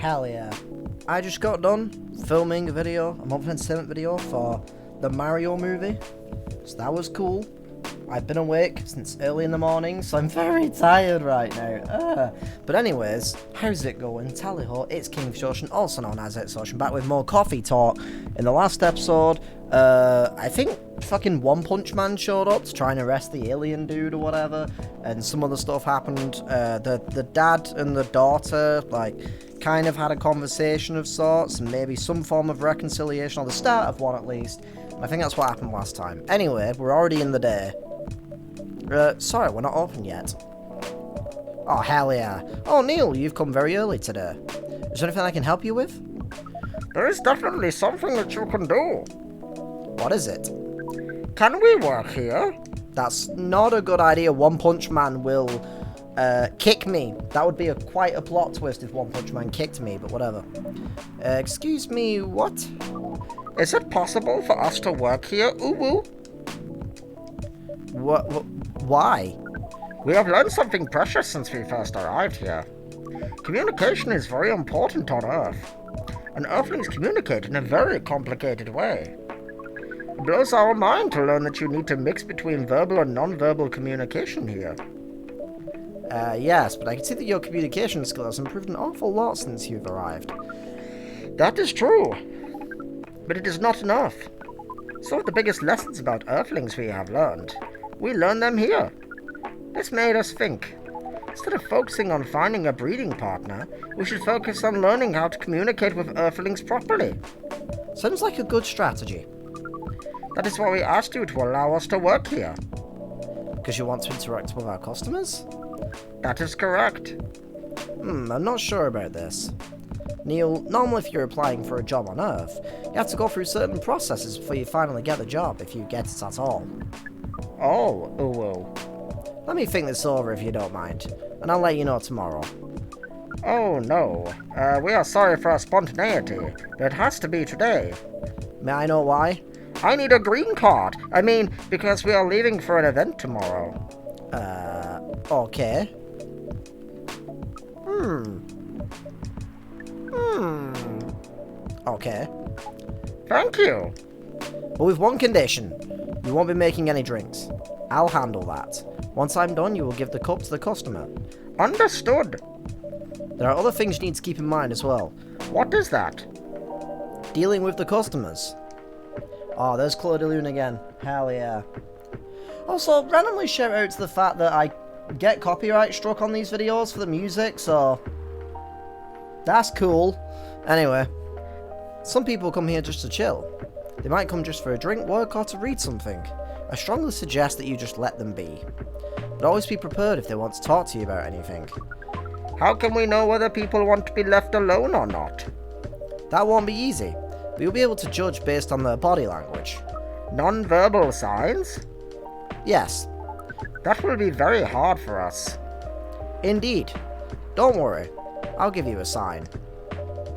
Hell yeah. I just got done filming a video, a monthly entertainment video for the Mario movie. So that was cool. I've been awake since early in the morning, so I'm very tired right now. But anyways, how's it going? Tally ho, it's KingFishOcean, also known as Ocean, back with more coffee talk. In the last episode, I think fucking One Punch Man showed up to try and arrest the alien dude or whatever, and some other stuff happened. The dad and the daughter, like, kind of had a conversation of sorts, and maybe some form of reconciliation, or the start of one at least. And I think that's what happened last time. Anyway, we're already in the day. Sorry, we're not open yet. Oh, hell yeah. Oh, Neil, you've come very early today. Is there anything I can help you with? There is definitely something that you can do. What is it? Can we work here? That's not a good idea. One Punch Man will kick me. That would be quite a plot twist if One Punch Man kicked me, but whatever. Excuse me, what? Is it possible for us to work here, Uwu? Why? We have learned something precious since we first arrived here. Communication is very important on Earth, and Earthlings communicate in a very complicated way. It blows our mind to learn that you need to mix between verbal and non-verbal communication here. Yes, but I can see that your communication skills have improved an awful lot since you've arrived. That is true, but it is not enough. Some of the biggest lessons about Earthlings we have learned, we learned them here. This made us think. Instead of focusing on finding a breeding partner, we should focus on learning how to communicate with Earthlings properly. Sounds like a good strategy. That is why we asked you to allow us to work here. Because you want to interact with our customers? That is correct. I'm not sure about this. Neil, normally if you're applying for a job on Earth, you have to go through certain processes before you finally get the job, if you get it at all. Oh, Uwu. Let me think this over if you don't mind, and I'll let you know tomorrow. Oh no, we are sorry for our spontaneity, but it has to be today. May I know why? I need a green card. I mean, because we are leaving for an event tomorrow. Okay. Okay. Thank you. But with one condition. You won't be making any drinks. I'll handle that. Once I'm done, you will give the cup to the customer. Understood. There are other things you need to keep in mind as well. What is that? Dealing with the customers. Oh, there's Claude again. Hell yeah. Also, randomly shout out to the fact that I get copyright struck on these videos for the music, so that's cool. Anyway, some people come here just to chill. They might come just for a drink, work, or to read something. I strongly suggest that you just let them be. But always be prepared if they want to talk to you about anything. How can we know whether people want to be left alone or not? That won't be easy, but you'll be able to judge based on their body language. Non-verbal signs? Yes. That will be very hard for us. Indeed. Don't worry. I'll give you a sign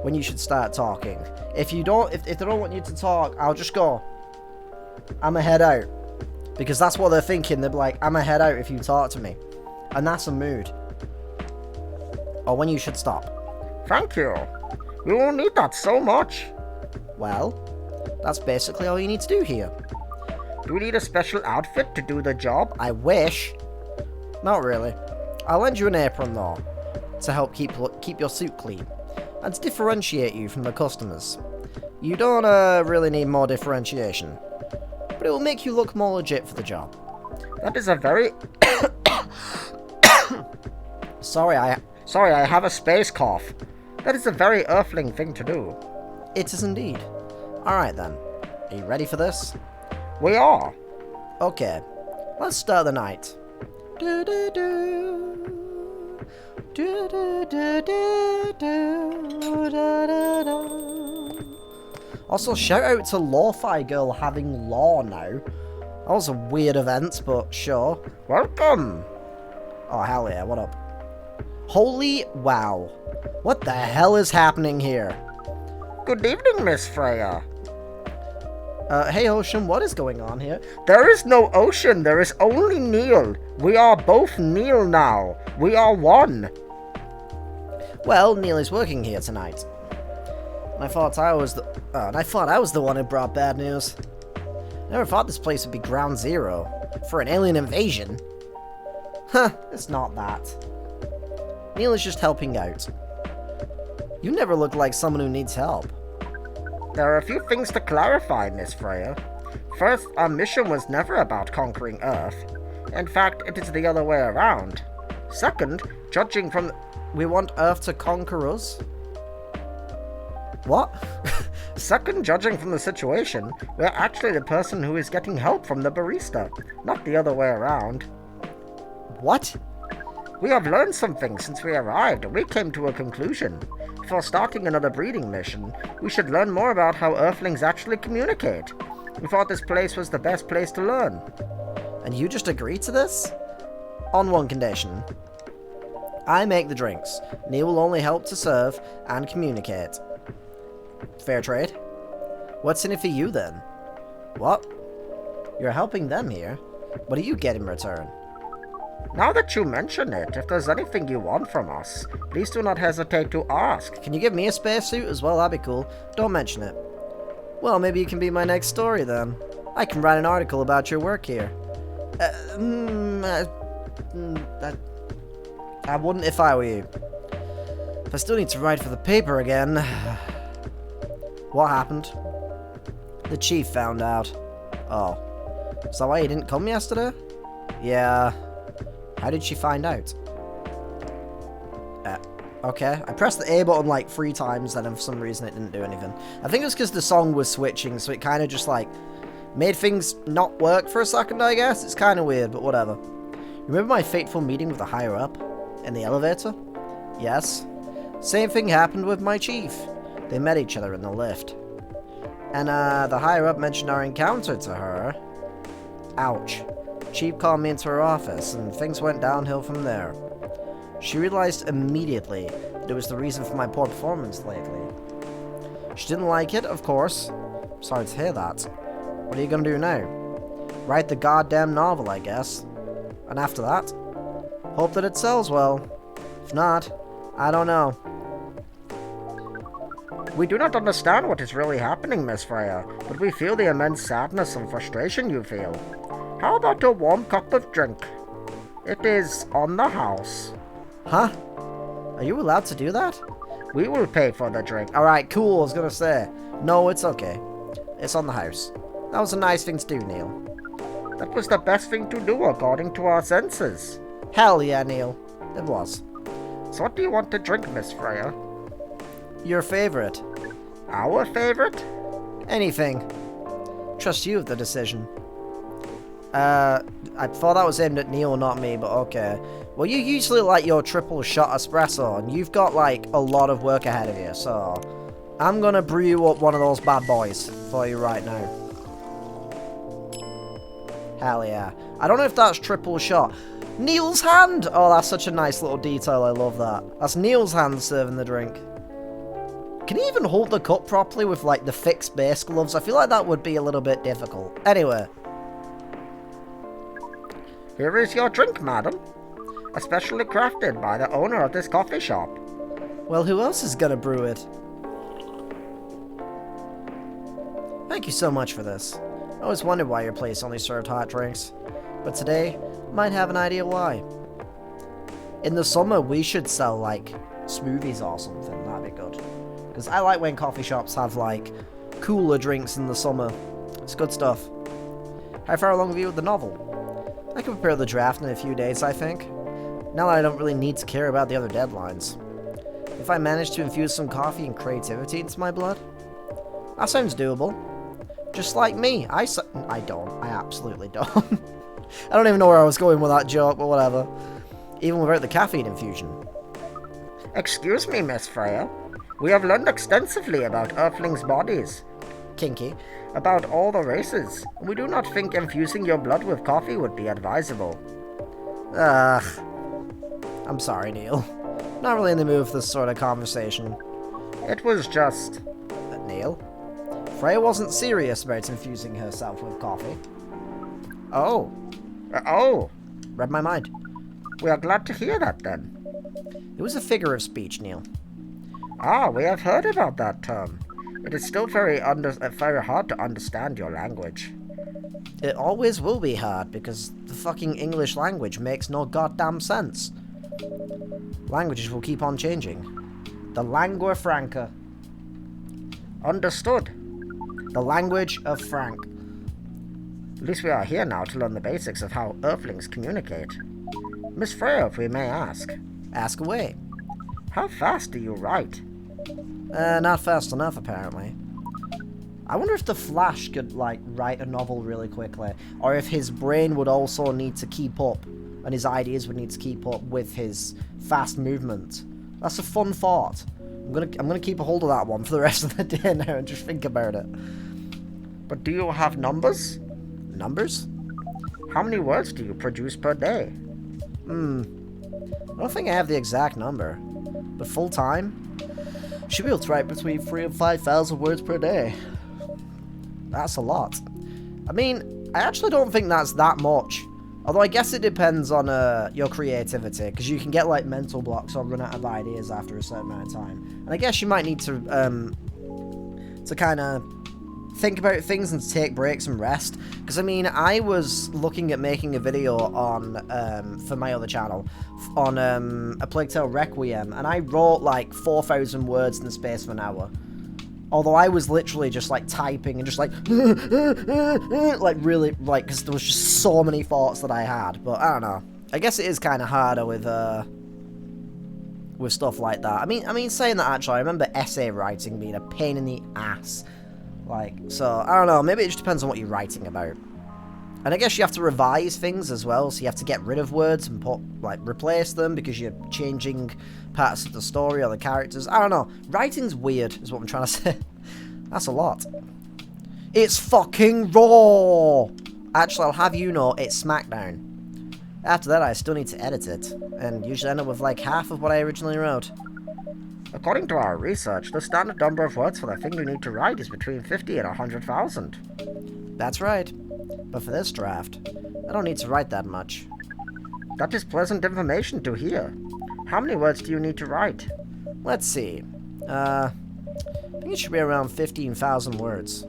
when you should start talking. If they don't want you to talk, I'll just go, I'ma head out. Because that's what they're thinking. They'll be like, I'ma head out if you talk to me. And that's a mood. Or when you should stop. Thank you. We will need that so much. Well, that's basically all you need to do here. Do we need a special outfit to do the job? I wish. Not really. I'll lend you an apron though, to help keep your suit clean, and to differentiate you from the customers. You don't really need more differentiation, but it will make you look more legit for the job. That is a very... Sorry, I have a space cough. That is a very Earthling thing to do. It is indeed. Alright then. Are you ready for this? We are. Okay. Let's start the night. Do do do. Do do do do do da da da. Also, shout out to Lo-Fi Girl having law now. That was a weird event, but sure. Welcome. Oh, hell yeah, what up? Holy wow. What the hell is happening here? Good evening, Miss Freya. Hey Ocean, what is going on here? There is no Ocean, there is only Neil. We are both Neil now. We are one. Well, Neil is working here tonight. And I thought I was the one who brought bad news. Never thought this place would be ground zero for an alien invasion. Huh, it's not that. Neil is just helping out. You never look like someone who needs help. There are a few things to clarify, Miss Freya. First, our mission was never about conquering Earth. In fact, it is the other way around. Second, judging from We want Earth to conquer us? What? Second, judging from the situation, we're actually the person who is getting help from the barista, not the other way around. What? We have learned something since we arrived, and we came to a conclusion. Before starting another breeding mission, we should learn more about how Earthlings actually communicate. We thought this place was the best place to learn. And you just agreed to this? On one condition. I make the drinks. Neil will only help to serve and communicate. Fair trade? What's in it for you then? What? You're helping them here? What do you get in return? Now that you mention it, if there's anything you want from us, please do not hesitate to ask. Can you give me a spacesuit as well? That'd be cool. Don't mention it. Well, maybe you can be my next story then. I can write an article about your work here. I wouldn't if I were you. If I still need to write for the paper again. What happened? The chief found out. Oh. Is that why you didn't come yesterday? Yeah. How did she find out? Okay. I pressed the A button like 3 times, then for some reason it didn't do anything. I think it was because the song was switching, so it kind of just like made things not work for a second, I guess. It's kind of weird, but whatever. Remember my fateful meeting with the higher up? In the elevator? Yes. Same thing happened with my chief. They met each other in the lift. And the higher up mentioned our encounter to her. Ouch. Chief called me into her office, and things went downhill from there. She realized immediately that it was the reason for my poor performance lately. She didn't like it, of course. Sorry to hear that. What are you gonna do now? Write the goddamn novel, I guess. And after that, hope that it sells well. If not, I don't know. We do not understand what is really happening, Miss Freya, but we feel the immense sadness and frustration you feel. How about a warm cup of drink? It is on the house. Huh? Are you allowed to do that? We will pay for the drink. Alright, cool, I was gonna say. No, it's okay. It's on the house. That was a nice thing to do, Neil. That was the best thing to do according to our senses. Hell yeah, Neil. It was. So what do you want to drink, Miss Freya? Your favorite. Our favorite? Anything. Trust you with the decision. I thought that was aimed at Neil, not me, but okay. Well, you usually like your triple shot espresso, and you've got, like, a lot of work ahead of you, so I'm gonna brew you up one of those bad boys for you right now. Hell yeah. I don't know if that's triple shot. Neil's hand! Oh, that's such a nice little detail, I love that. That's Neil's hand serving the drink. Can he even hold the cup properly with, like, the fixed base gloves? I feel like that would be a little bit difficult. Anyway. Here is your drink, madam. Especially crafted by the owner of this coffee shop. Well, who else is gonna brew it? Thank you so much for this. I always wondered why your place only served hot drinks. But today, I might have an idea why. In the summer, we should sell, like, smoothies or something. That'd be good. Because I like when coffee shops have, like, cooler drinks in the summer. It's good stuff. How far along have you with the novel? I can prepare the draft in a few days, I think. Now that I don't really need to care about the other deadlines. If I manage to infuse some coffee and creativity into my blood? That sounds doable. Just like me. I don't. I absolutely don't. I don't even know where I was going with that joke, but whatever. Even without the caffeine infusion. Excuse me, Miss Freya. We have learned extensively about Earthlings' bodies. Kinky. About all the races. We do not think infusing your blood with coffee would be advisable. Ugh. I'm sorry, Neil. Not really in the mood for this sort of conversation. It was just... Neil? Freya wasn't serious about infusing herself with coffee. Oh. Oh. Read my mind. We are glad to hear that, then. It was a figure of speech, Neil. Ah, we have heard about that term. It is still very hard to understand your language. It always will be hard, because the fucking English language makes no goddamn sense. Languages will keep on changing. The lingua franca. Understood. The language of Frank. At least we are here now to learn the basics of how Earthlings communicate. Miss Freya, if we may ask. Ask away. How fast do you write? Not fast enough, apparently. I wonder if the Flash could, like, write a novel really quickly, or if his brain would also need to keep up, and his ideas would need to keep up with his fast movement. That's a fun thought. I'm gonna keep a hold of that one for the rest of the day now and just think about it. But do you have numbers? Numbers? How many words do you produce per day? I don't think I have the exact number, but full time, should be able to write between 3,000 and 5,000 words per day. That's a lot. I mean, I actually don't think that's that much. Although I guess it depends on your creativity, because you can get like mental blocks or run out of ideas after a certain amount of time. And I guess you might need to kind of think about things and take breaks and rest. Because I mean, I was looking at making a video on for my other channel on A Plague Tale Requiem, and I wrote like 4,000 words in the space of an hour. Although I was literally just like typing and just like like really like, because there was just so many thoughts that I had. But I don't know. I guess it is kind of harder with stuff like that. I mean, saying that, actually, I remember essay writing being a pain in the ass. Like, so I don't know. Maybe it just depends on what you're writing about. And I guess you have to revise things as well, so you have to get rid of words and replace them because you're changing parts of the story or the characters. I don't know. Writing's weird, is what I'm trying to say. That's a lot. It's fucking raw! Actually, I'll have you know, it's SmackDown. After that, I still need to edit it, and usually end up with like half of what I originally wrote. According to our research, the standard number of words for the thing you need to write is between 50 and 100,000. That's right. But for this draft, I don't need to write that much. That is pleasant information to hear. How many words do you need to write? Let's see. I think it should be around 15,000 words.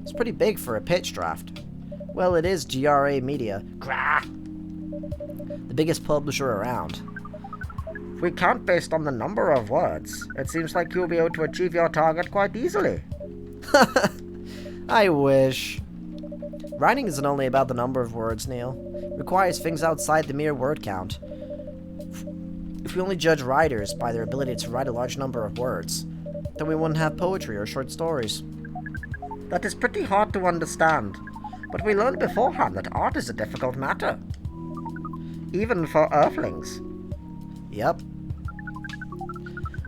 It's pretty big for a pitch draft. Well, it is GRA Media. Grah! The biggest publisher around. If we count based on the number of words, it seems like you'll be able to achieve your target quite easily. I wish. Writing isn't only about the number of words, Neil. It requires things outside the mere word count. If we only judge writers by their ability to write a large number of words, then we wouldn't have poetry or short stories. That is pretty hard to understand, but we learned beforehand that art is a difficult matter. Even for Earthlings. Yep.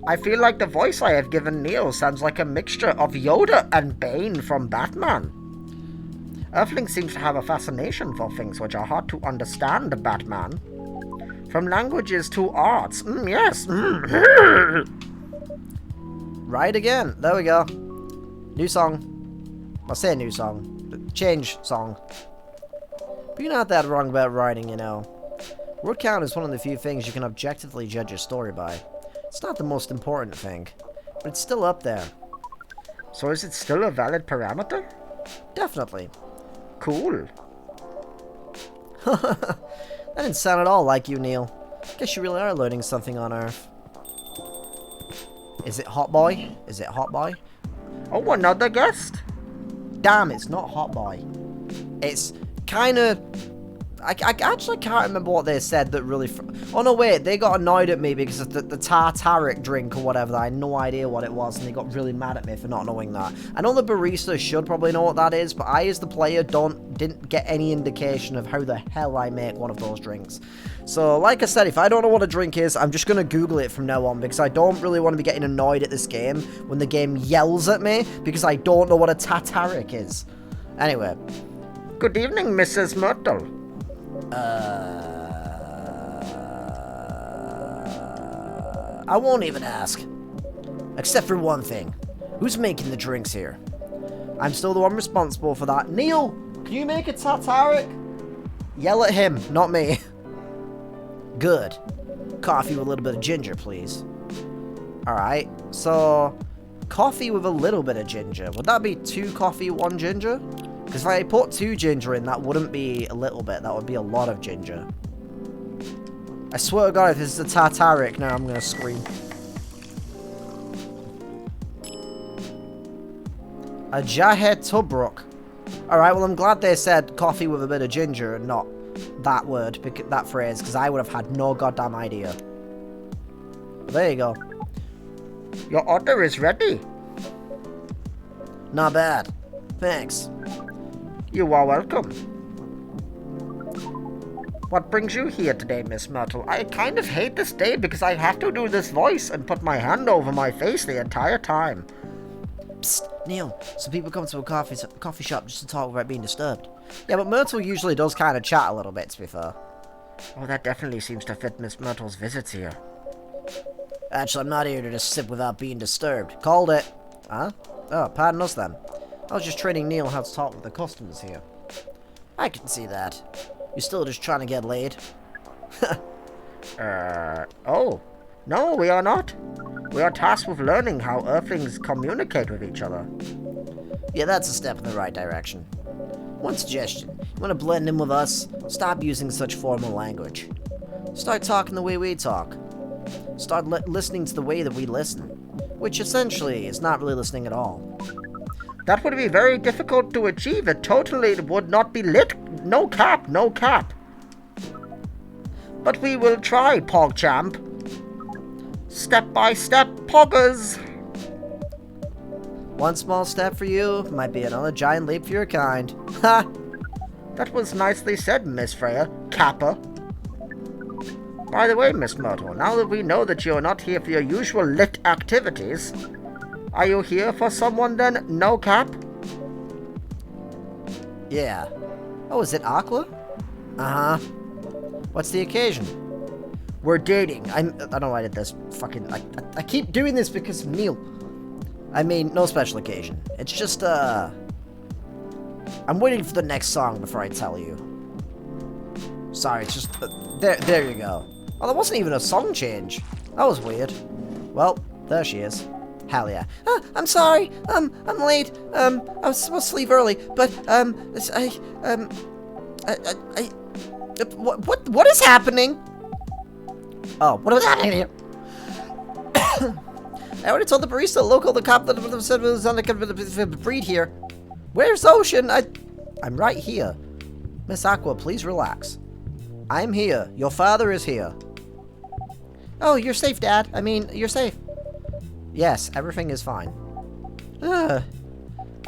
I feel like the voice I have given Neil sounds like a mixture of Yoda and Bane from Batman. Earthlings seems to have a fascination for things which are hard to understand, Batman. From languages to arts. Yes. Right again. There we go. New song. I'll say new song. Change song. But you're not that wrong about writing, you know. Word count is one of the few things you can objectively judge your story by. It's not the most important thing, but it's still up there. So is it still a valid parameter? Definitely. Cool. That didn't sound at all like you, Neil. Guess you really are learning something on Earth. Is it Hot Boy? Is it Hot Boy? Oh, another guest? Damn, it's not Hot Boy. It's kind of... I actually can't remember what they said that really... Oh, no, wait. They got annoyed at me because of the tartaric drink or whatever. I had no idea what it was, and they got really mad at me for not knowing that. I know the barista should probably know what that is, but I, as the player, didn't get any indication of how the hell I make one of those drinks. So, like I said, if I don't know what a drink is, I'm just going to Google it from now on, because I don't really want to be getting annoyed at this game when the game yells at me, because I don't know what a tartaric is. Anyway. Good evening, Mrs. Myrtle. I won't even ask. Except for one thing. Who's making the drinks here? I'm still the one responsible for that. Neil, can you make a tartaric? Yell at him, not me. Good. coffee with a little bit of ginger, please. Alright, so coffee with a little bit of ginger. Would that be 2 coffee, 1 ginger? Because if I put 2 ginger in, that wouldn't be a little bit. That would be a lot of ginger. I swear to God, if this is a Tartaric, now I'm going to scream. A Jahed Tubruk. Alright, well, I'm glad they said coffee with a bit of ginger and not that word, that phrase, because I would have had no goddamn idea. But there you go. Your order is ready. Not bad. Thanks. You are welcome. What brings you here today, Miss Myrtle? I kind of hate this day because I have to do this voice and put my hand over my face the entire time. Psst, Neil. Some people come to a coffee shop just to talk without being disturbed. Yeah, but Myrtle usually does kind of chat a little bit, to be fair. Oh, that definitely seems to fit Miss Myrtle's visits here. Actually, I'm not here to just sit without being disturbed. Called it. Huh? Oh, pardon us then. I was just training Neil how to talk with the customers here. I can see that. You're still just trying to get laid. Oh. No, we are not. We are tasked with learning how Earthlings communicate with each other. Yeah, that's a step in the right direction. One suggestion. You want to blend in with us? Stop using such formal language. Start talking the way we talk. Start listening to the way that we listen. Which essentially is not really listening at all. That would be very difficult to achieve. It totally would not be lit. No cap, no cap. But we will try, PogChamp. Step by step, poggers. One small step for you might be another giant leap for your kind. Ha! That was nicely said, Miss Freya. Kappa. By the way, Miss Myrtle, now that we know that you are not here for your usual lit activities, are you here for someone then, no cap? Yeah. Oh, is it Aqua? Uh-huh. What's the occasion? We're dating. I don't know why I did this. Fucking, I keep doing this because of Neil. I mean, no special occasion. It's just, I'm waiting for the next song before I tell you. Sorry, it's just, there you go. Oh, that wasn't even a song change. That was weird. Well, there she is. Hell yeah. I'm sorry. I'm late. I was supposed to leave early, but, what is happening? Oh, what was happening here? I already told the barista local the cop that said it was on the breed here. Where's Ocean? I'm right here. Miss Aqua, please relax. I'm here. Your father is here. Oh, you're safe, Dad. I mean, you're safe. Yes, everything is fine.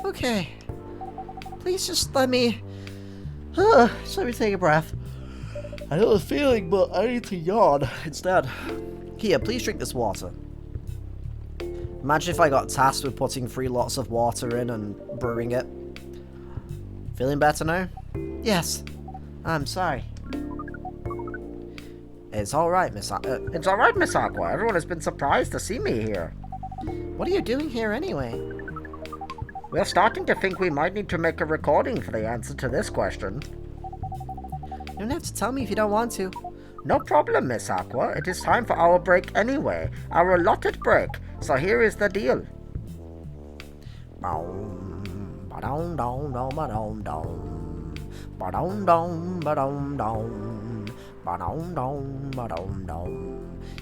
Okay. Please just let me... just let me take a breath. I know the feeling, but I need to yawn instead. Here, please drink this water. Imagine if I got tasked with putting 3 lots of water in and brewing it. Feeling better now? Yes. I'm sorry. It's alright, Miss Aqua. It's alright, Miss Aqua. Everyone has been surprised to see me here. What are you doing here anyway? We're starting to think we might need to make a recording for the answer to this question. You don't have to tell me if you don't want to. No problem, Miss Aqua. It is time for our break anyway. Our allotted break. So here is the deal.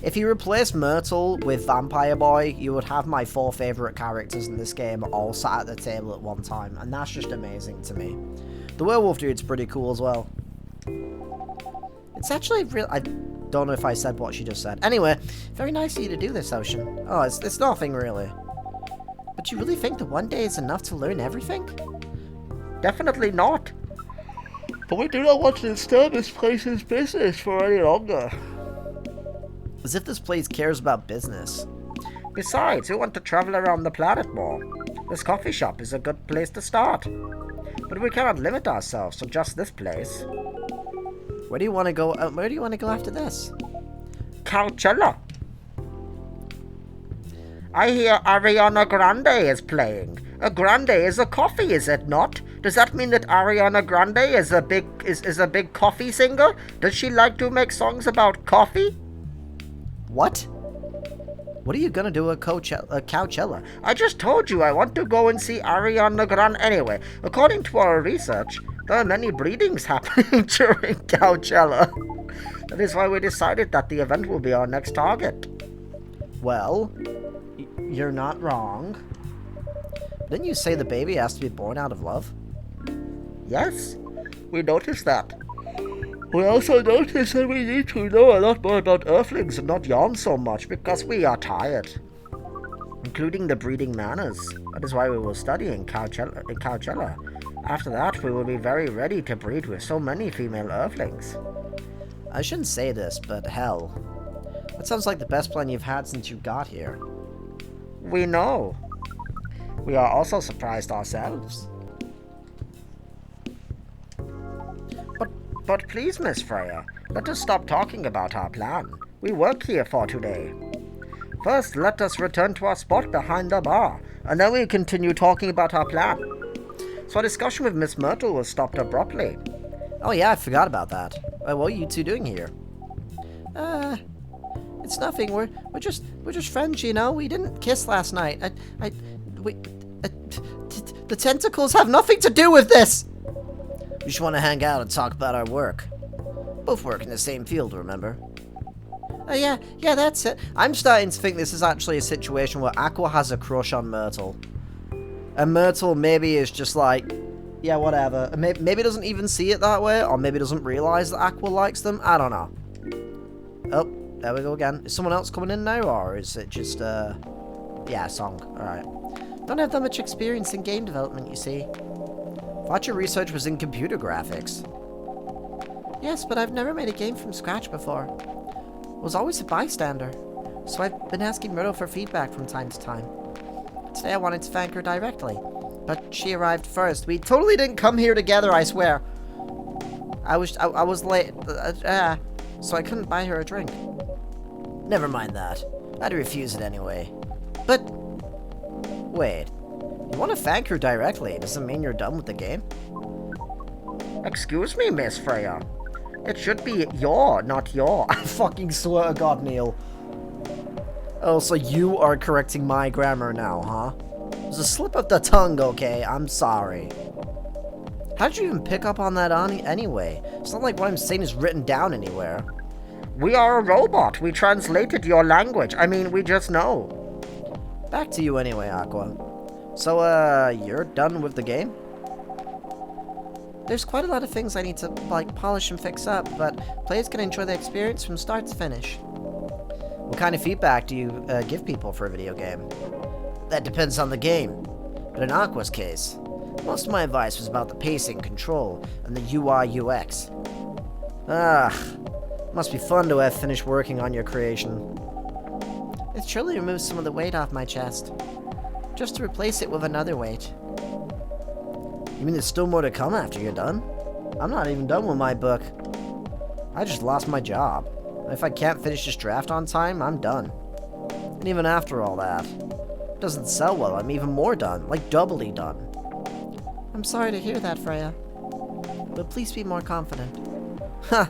If you replace Myrtle with Vampire Boy, you would have my 4 favourite characters in this game all sat at the table at one time, and that's just amazing to me. The werewolf dude's pretty cool as well. It's actually real. I don't know if I said what she just said. Anyway, very nice of you to do this, Ocean. Oh, it's nothing really. But you really think that one day is enough to learn everything? Definitely not. But we do not want to disturb this place's business for any longer. As if this place cares about business. Besides, we want to travel around the planet more. This coffee shop is a good place to start. But we cannot limit ourselves to just this place. Where do you want to go? Where do you want to go after this? Coachella. I hear Ariana Grande is playing. A grande is a coffee, is it not? Does that mean that Ariana Grande is a big coffee singer? Does she like to make songs about coffee? What? What are you gonna do at Coachella? I just told you I want to go and see Ariana Grande anyway. According to our research, there are many breedings happening during Coachella. That is why we decided that the event will be our next target. Well, you're not wrong. Didn't you say the baby has to be born out of love? Yes, we noticed that. We also noticed that we need to know a lot more about Earthlings and not yawn so much because we are tired. Including the breeding manners. That is why we will study in Coachella. After that, we will be very ready to breed with so many female Earthlings. I shouldn't say this, but hell. That sounds like the best plan you've had since you got here. We know. We are also surprised ourselves. But please, Miss Freya, let us stop talking about our plan. We work here for today. First, let us return to our spot behind the bar, and then we continue talking about our plan. So our discussion with Miss Myrtle was stopped abruptly. Oh yeah, I forgot about that. What are you two doing here? It's nothing. We're just friends, you know. We didn't kiss last night. The tentacles have nothing to do with this. We just want to hang out and talk about our work. Both work in the same field, remember? Yeah, that's it. I'm starting to think this is actually a situation where Aqua has a crush on Myrtle. And Myrtle maybe is just like, yeah, whatever. And maybe doesn't even see it that way, or maybe doesn't realize that Aqua likes them. I don't know. Oh, there we go again. Is someone else coming in now, or is it just, yeah, a song. Alright. Don't have that much experience in game development, you see. Thought your research was in computer graphics. Yes, but I've never made a game from scratch before. Was always a bystander, so I've been asking Myrtle for feedback from time to time. Today I wanted to thank her directly, but she arrived first. We totally didn't come here together, I swear. I was late, so I couldn't buy her a drink. Never mind that. I'd refuse it anyway. But wait, you want to thank her directly? Doesn't mean you're done with the game. Excuse me, Miss Freya. It should be your, not your. I fucking swear to God, Neil. Oh, so you are correcting my grammar now, huh? It was a slip of the tongue, okay? I'm sorry. How'd you even pick up on that anyway? It's not like what I'm saying is written down anywhere. We are a robot. We translated your language. I mean, we just know. Back to you anyway, Aqua. So, you're done with the game? There's quite a lot of things I need to, like, polish and fix up, but players can enjoy the experience from start to finish. What kind of feedback do you give people for a video game? That depends on the game. But in Aqua's case, most of my advice was about the pacing, control, and the UI UX. Must be fun to have finished working on your creation. It surely removes some of the weight off my chest. Just to replace it with another weight. You mean there's still more to come after you're done? I'm not even done with my book. I just lost my job. If I can't finish this draft on time, I'm done. And even after all that, it doesn't sell well, I'm even more done, like doubly done. I'm sorry to hear that, Freya. But please be more confident. Ha!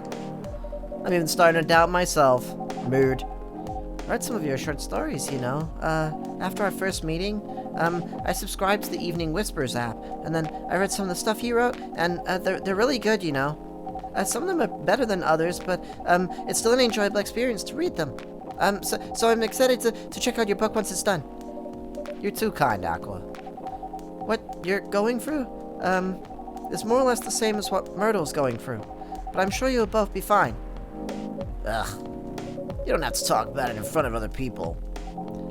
I'm even starting to doubt myself. Mood. I read some of your short stories, you know. After our first meeting, I subscribed to the Evening Whispers app, and then I read some of the stuff you wrote, and they're really good, you know. Some of them are better than others, but it's still an enjoyable experience to read them. So I'm excited to check out your book once it's done. You're too kind, Aqua. What you're going through, is more or less the same as what Myrtle's going through, but I'm sure you'll both be fine. Ugh. You don't have to talk about it in front of other people.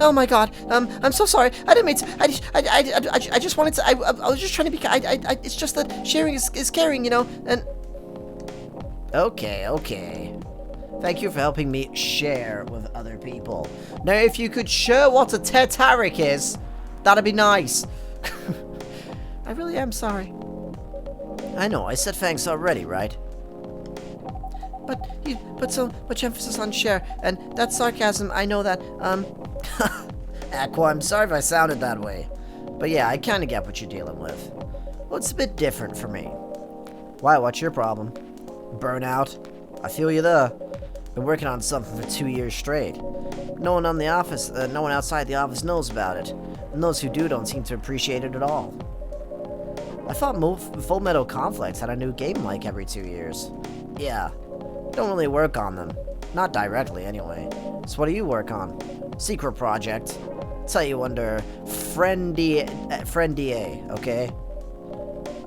Oh my God, I'm so sorry. I didn't mean to. I just wanted to. I was just trying to be. It's just that sharing is caring, you know. And okay. Thank you for helping me share with other people. Now, if you could share what a Tetaric is, that'd be nice. I really am sorry. I know. I said thanks already, right? But you put so much emphasis on share, and that's sarcasm. I know that. Aqua, I'm sorry if I sounded that way. But yeah, I kind of get what you're dealing with. Well, it's a bit different for me. Why, what's your problem? Burnout? I feel you there. Been working on something for 2 years straight. No one outside the office knows about it, and those who do don't seem to appreciate it at all. I thought Full Metal Conflict had a new game like every 2 years. Yeah, don't really work on them. Not directly, anyway. So what do you work on? Secret project. Tell you under Friendia, okay?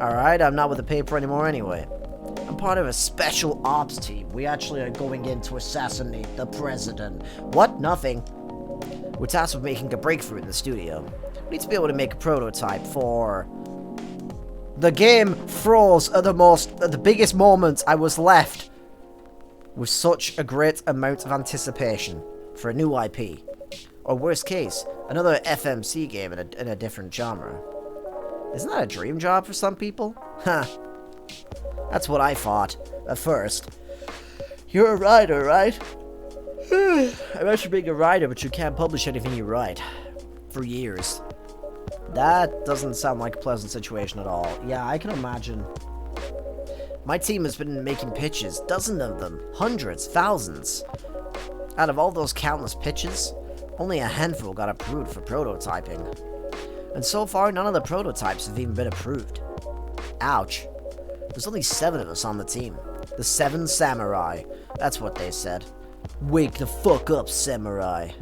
Alright, I'm not with the paper anymore anyway. I'm part of a special ops team. We actually are going in to assassinate the president. What? Nothing. We're tasked with making a breakthrough in the studio. We need to be able to make a prototype for... The game froze at the biggest moments I was left with such a great amount of anticipation for a new IP. Or worst case, another FMC game in a different genre. Isn't that a dream job for some people? Huh. That's what I thought, at first. You're a writer, right? I mentioned being a writer, but you can't publish anything you write. For years. That doesn't sound like a pleasant situation at all. Yeah, I can imagine. My team has been making pitches, dozens of them, hundreds, thousands. Out of all those countless pitches, only a handful got approved for prototyping. And so far, none of the prototypes have even been approved. Ouch. There's only 7 of us on the team. The 7 samurai. That's what they said. Wake the fuck up, samurai.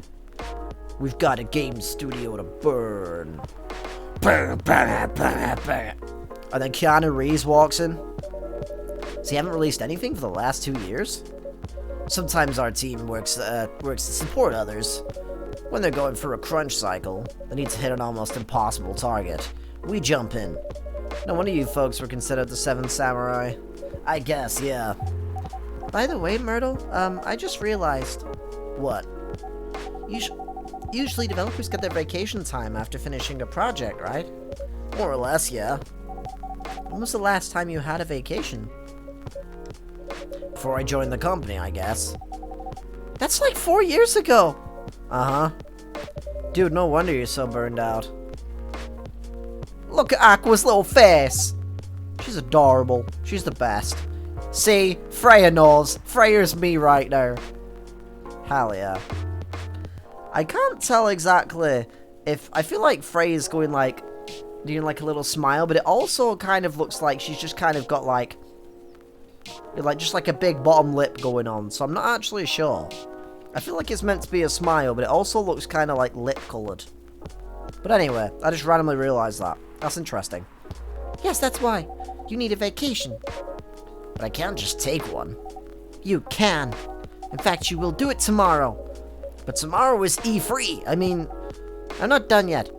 We've got a game studio to burn. Burn, burn, burn, burn. And then Keanu Reeves walks in. So you haven't released anything for the last 2 years? Sometimes our team works to support others. When they're going through a crunch cycle, they need to hit an almost impossible target. We jump in. No wonder you folks were considered the 7th samurai. I guess, yeah. By the way, Myrtle, I just realized... What? Usually developers get their vacation time after finishing a project, right? More or less, yeah. When was the last time you had a vacation? Before I joined the company, I guess. That's like 4 years ago! Uh-huh. Dude, no wonder you're so burned out. Look at Aqua's little face! She's adorable. She's the best. See? Freya knows. Freya's me right now. Hell yeah. I can't tell exactly if... I feel like Freya's going like... doing like a little smile, but it also kind of looks like she's just kind of got like... just like a big bottom lip going on, so I'm not actually sure. I feel like it's meant to be a smile, but it also looks kind of like lip-coloured. But anyway, I just randomly realised that. That's interesting. Yes, that's why. You need a vacation. But I can't just take one. You can. In fact, you will do it tomorrow. But tomorrow is E3. I mean, I'm not done yet.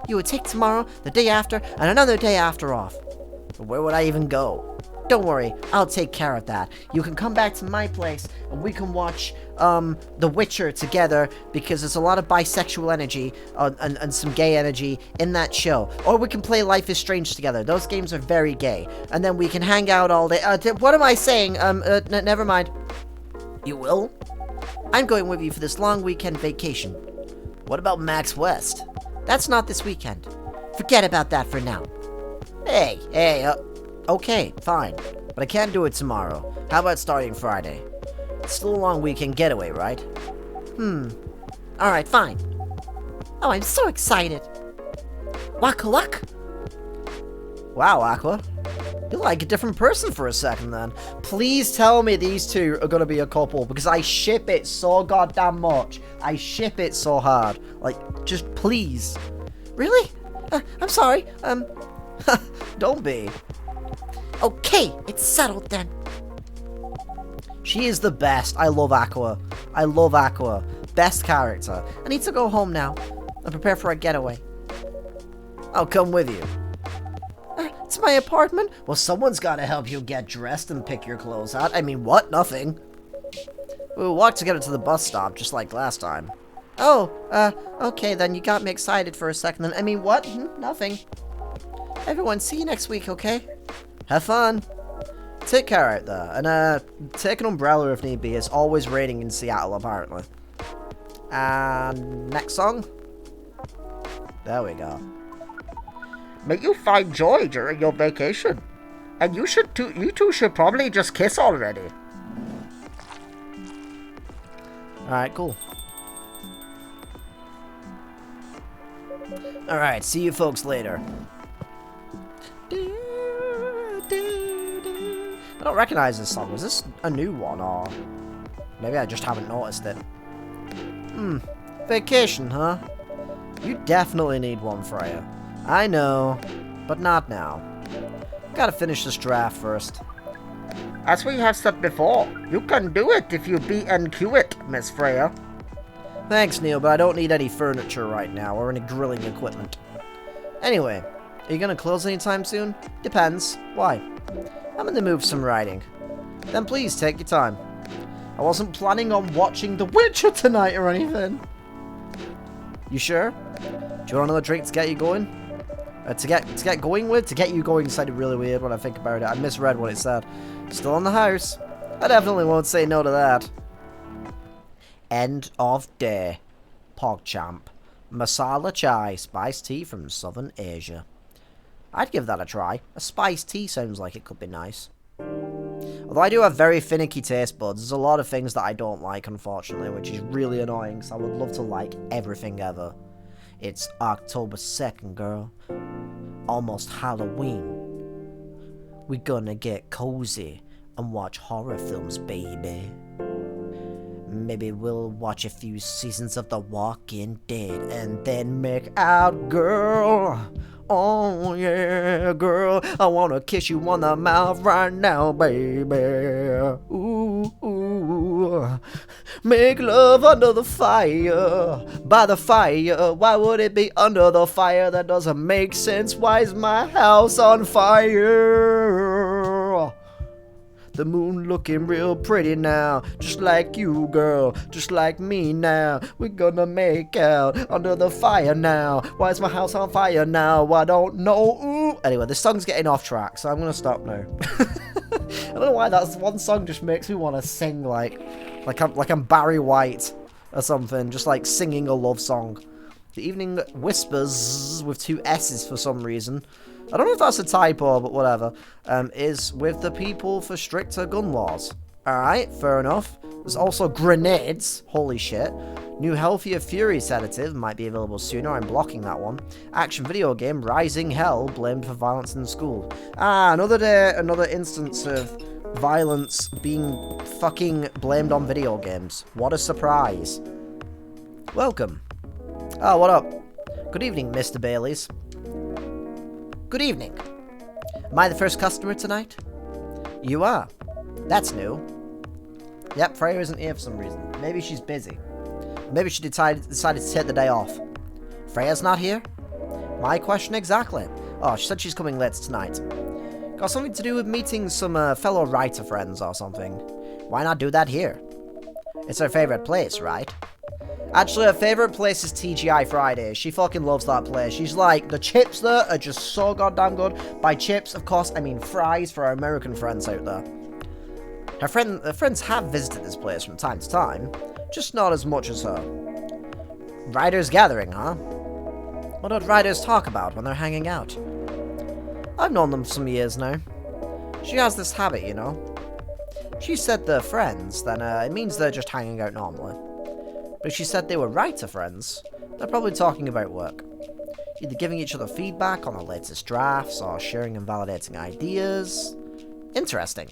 You would take tomorrow, the day after, and another day after off. But where would I even go? Don't worry, I'll take care of that. You can come back to my place, and we can watch, The Witcher together, because there's a lot of bisexual energy, and some gay energy in that show. Or we can play Life is Strange together. Those games are very gay. And then we can hang out all day. What am I saying? Never mind. You will? I'm going with you for this long weekend vacation. What about Max West? That's not this weekend. Forget about that for now. Hey, okay, fine. But I can't do it tomorrow. How about starting Friday? It's still a long weekend getaway, right? Alright, fine. Oh, I'm so excited. Waka waka. Wow, Aqua. You're like a different person for a second then. Please tell me these two are gonna be a couple, because I ship it so goddamn much. I ship it so hard. Like, just please. Really? I'm sorry. Don't be. Okay, it's settled then. She is the best. I love Aqua. I love Aqua. Best character. I need to go home now and prepare for a getaway. I'll come with you. It's my apartment? Well, someone's got to help you get dressed and pick your clothes out. I mean, what? Nothing. We'll walk together to the bus stop, just like last time. Oh, okay then. You got me excited for a second then. I mean, what? Nothing. Everyone, see you next week, okay? Have fun. Take care out there. And, take an umbrella if need be. It's always raining in Seattle, apparently. And next song. There we go. May you find joy during your vacation. And you two should probably just kiss already. Alright, cool. Alright, see you folks later. I don't recognize this song. Is this a new one, or maybe I just haven't noticed it? Vacation, huh? You definitely need one, Freya. I know, but not now. Gotta finish this draft first. As we have said before, you can do it if you BNQ it, Miss Freya. Thanks, Neil, but I don't need any furniture right now, or any grilling equipment. Anyway, are you gonna close anytime soon? Depends. Why? I'm in the mood for some writing. Then please, take your time. I wasn't planning on watching The Witcher tonight or anything. You sure? Do you want another drink to get you going? To get going with? To get you going sounded really weird when I think about it. I misread what it said. Still in the house. I definitely won't say no to that. End of day. PogChamp. Masala chai. Spiced tea from Southern Asia. I'd give that a try. A spiced tea sounds like it could be nice. Although I do have very finicky taste buds, there's a lot of things that I don't like, unfortunately, which is really annoying, so I would love to like everything ever. It's October 2nd, girl. Almost Halloween. We're gonna get cozy and watch horror films, baby. Maybe we'll watch a few seasons of The Walking Dead and then make out, girl. Oh yeah, girl, I wanna kiss you on the mouth right now, baby. Ooh, ooh. Make love under the fire, by the fire. Why would it be under the fire? That doesn't make sense. Why is my house on fire? The moon looking real pretty now, just like you, girl, just like me now. We're gonna make out under the fire now. Why is my house on fire now? I don't know. Ooh. Anyway, this song's getting off track, so I'm gonna stop now. I don't know why that one song just makes me want to sing like I'm Barry White or something, just like singing a love song. The Evening Whispers with 2 S's for some reason. I don't know if that's a typo, but whatever. Is with the people for stricter gun laws. Alright, fair enough. There's also grenades. Holy shit. New Healthier Fury sedative might be available sooner. I'm blocking that one. Action video game Rising Hell blamed for violence in school. Ah, another day, another instance of violence being fucking blamed on video games. What a surprise. Welcome. Oh, what up? Good evening, Mr. Baileys. Good evening. Am I the first customer tonight? You are. That's new. Yep, Freya isn't here for some reason. Maybe she's busy. Maybe she decided to take the day off. Freya's not here? My question exactly. Oh, she said she's coming late tonight. Got something to do with meeting some fellow writer friends or something. Why not do that here? It's her favorite place, right? Actually, her favorite place is TGI Fridays. She fucking loves that place. She's like, the chips there are just so goddamn good. By chips, of course, I mean fries for our American friends out there. Her friends have visited this place from time to time, just not as much as her. Writers gathering, huh? What do writers talk about when they're hanging out? I've known them for some years now. She has this habit, you know. She said they're friends, then it means they're just hanging out normally. But if she said they were writer friends, they're probably talking about work. Either giving each other feedback on the latest drafts, or sharing and validating ideas. Interesting.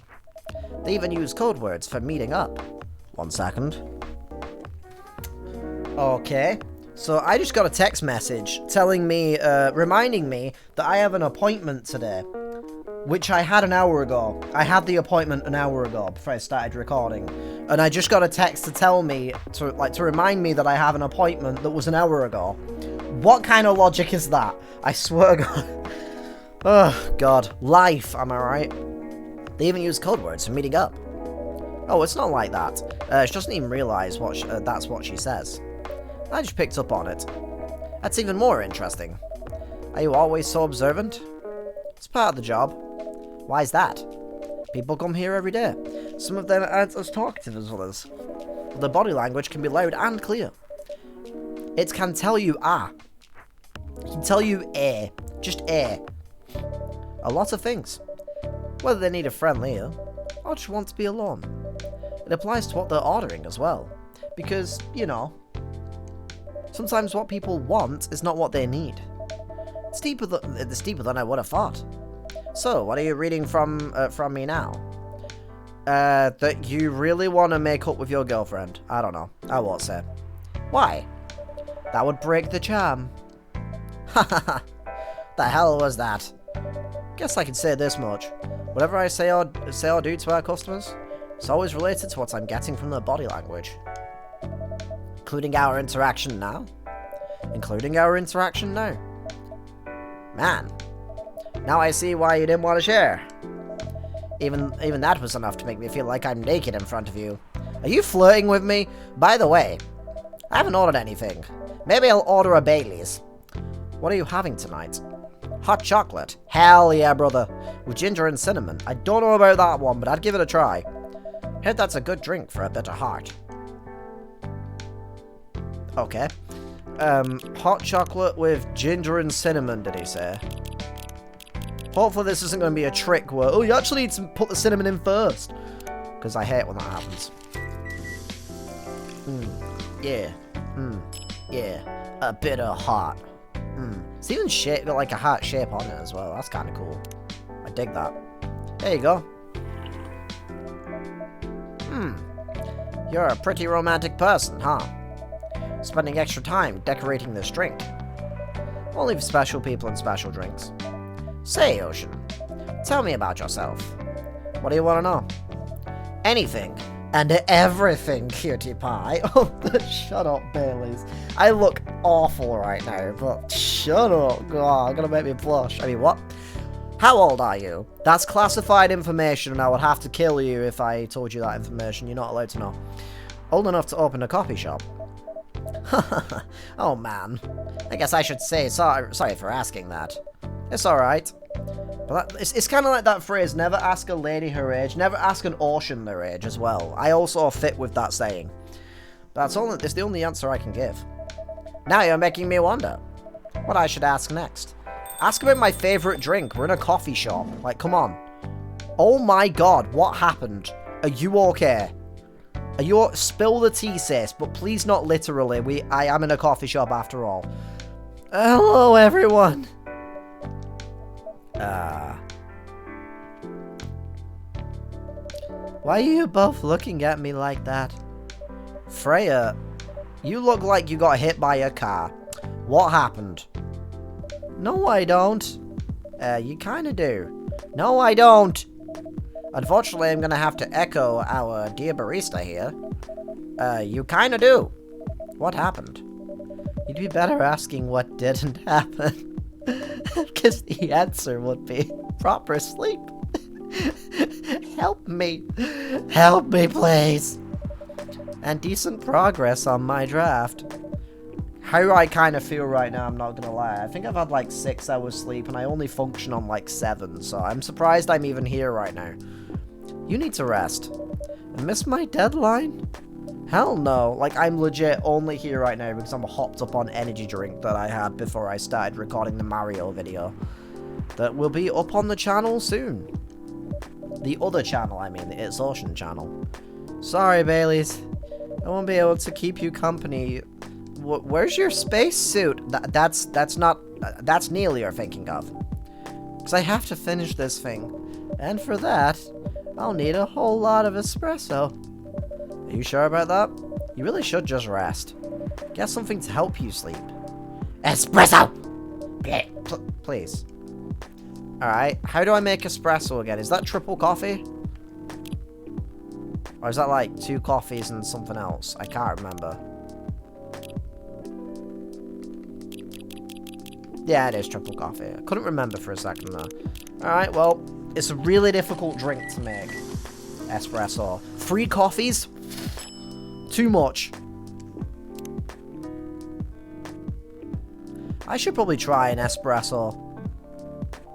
They even use code words for meeting up. 1 second. Okay. So I just got a text message telling me, reminding me that I have an appointment today. Which I had an hour ago. I had the appointment an hour ago before I started recording. And I just got a text to tell me, to remind me that I have an appointment that was an hour ago. What kind of logic is that? I swear to God. Oh, God. Life, am I right? They even use code words for meeting up. Oh, it's not like that. She doesn't even realise that's what she says. I just picked up on it. That's even more interesting. Are you always so observant? It's part of the job. Why is that? People come here every day. Some of them aren't as talkative as others. But their body language can be loud and clear. It can tell you ah. It can tell you eh. Just eh. A lot of things. Whether they need a friend here, or just want to be alone. It applies to what they're ordering as well. Because, you know, sometimes what people want is not what they need. It's deeper than I would have thought. So, what are you reading from me now? That you really want to make up with your girlfriend. I don't know. I won't say. Why? That would break the charm. Hahaha. The hell was that? Guess I can say this much. Whatever I say or do to our customers, it's always related to what I'm getting from their body language. Including our interaction now. Man. Now I see why you didn't want to share. Even that was enough to make me feel like I'm naked in front of you. Are you flirting with me? By the way, I haven't ordered anything. Maybe I'll order a Bailey's. What are you having tonight? Hot chocolate. Hell yeah, brother. With ginger and cinnamon. I don't know about that one, but I'd give it a try. Heard that's a good drink for a bitter heart. Okay. Hot chocolate with ginger and cinnamon, did he say? Hopefully this isn't going to be a trick where, oh, you actually need to put the cinnamon in first. Because I hate when that happens. Yeah. Yeah. A bitter heart. It's even got like a heart shape on it as well. That's kind of cool. I dig that. There you go. You're a pretty romantic person, huh? Spending extra time decorating this drink. Only for special people and special drinks. Say, Ocean, tell me about yourself. What do you want to know? Anything and everything, cutie pie. Oh, shut up, Baileys. I look awful right now, but shut up. God, I'm gonna make me blush. I mean, what? How old are you? That's classified information, and I would have to kill you if I told you that information. You're not allowed to know. Old enough to open a coffee shop. Oh man, I guess I should say sorry for asking that. It's alright. But it's kind of like that phrase, never ask a lady her age, never ask an ocean their age as well. I also fit with that saying. But it's the only answer I can give. Now you're making me wonder what I should ask next. Ask about my favourite drink. We're in a coffee shop. Like, come on. Oh my god, what happened? Are you okay? Spill the tea, sis, but please not literally. I am in a coffee shop after all. Hello, everyone. Why are you both looking at me like that? Freya, you look like you got hit by a car. What happened? No, I don't. You kinda do. No, I don't. Unfortunately, I'm gonna have to echo our dear barista here. You kinda do. What happened? You'd be better asking what didn't happen. Because the answer would be proper sleep. Help me. Help me, please. And decent progress on my draft. How I kind of feel right now, I'm not gonna lie. I think I've had like 6 hours sleep and I only function on like 7, so I'm surprised I'm even here right now. You need to rest. I missed my deadline? Hell no. Like, I'm legit only here right now because I'm hopped up on energy drink that I had before I started recording the Mario video. That will be up on the channel soon. The other channel, I mean, the It's Ocean channel. Sorry, Baileys. I won't be able to keep you company. Where's your spacesuit? That's Neil you're thinking of. Because I have to finish this thing. And for that, I'll need a whole lot of espresso. Are you sure about that? You really should just rest. Get something to help you sleep. Espresso! Please. Alright, how do I make espresso again? Is that triple coffee? Or is that like 2 coffees and something else? I can't remember. Yeah, it is triple coffee. I couldn't remember for a second though. Alright, well, it's a really difficult drink to make. Espresso. 3 coffees? Too much. I should probably try an espresso.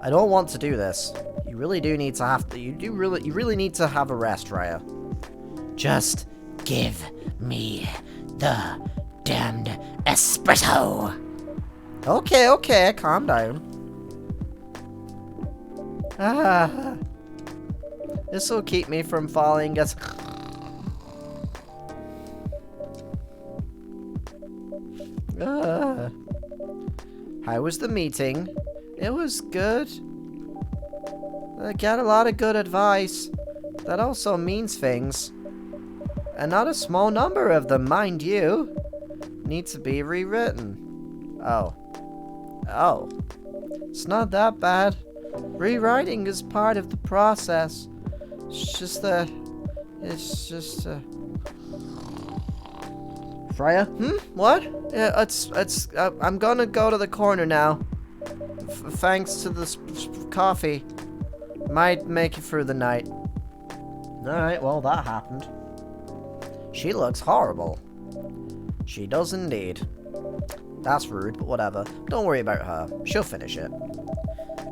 I don't want to do this. You really do need to you really need to have a rest, Raya. Just give me the damned espresso. Okay, calm down. This will keep me from falling as... How was the meeting? It was good. I got a lot of good advice. That also means things. And not a small number of them, mind you, need to be rewritten. Oh. Oh. It's not that bad. Rewriting is part of the process. It's just Freya? What? Yeah, I'm gonna go to the corner now. Thanks to this coffee. Might make it through the night. Alright, well, that happened. She looks horrible. She does indeed. That's rude, but whatever. Don't worry about her. She'll finish it.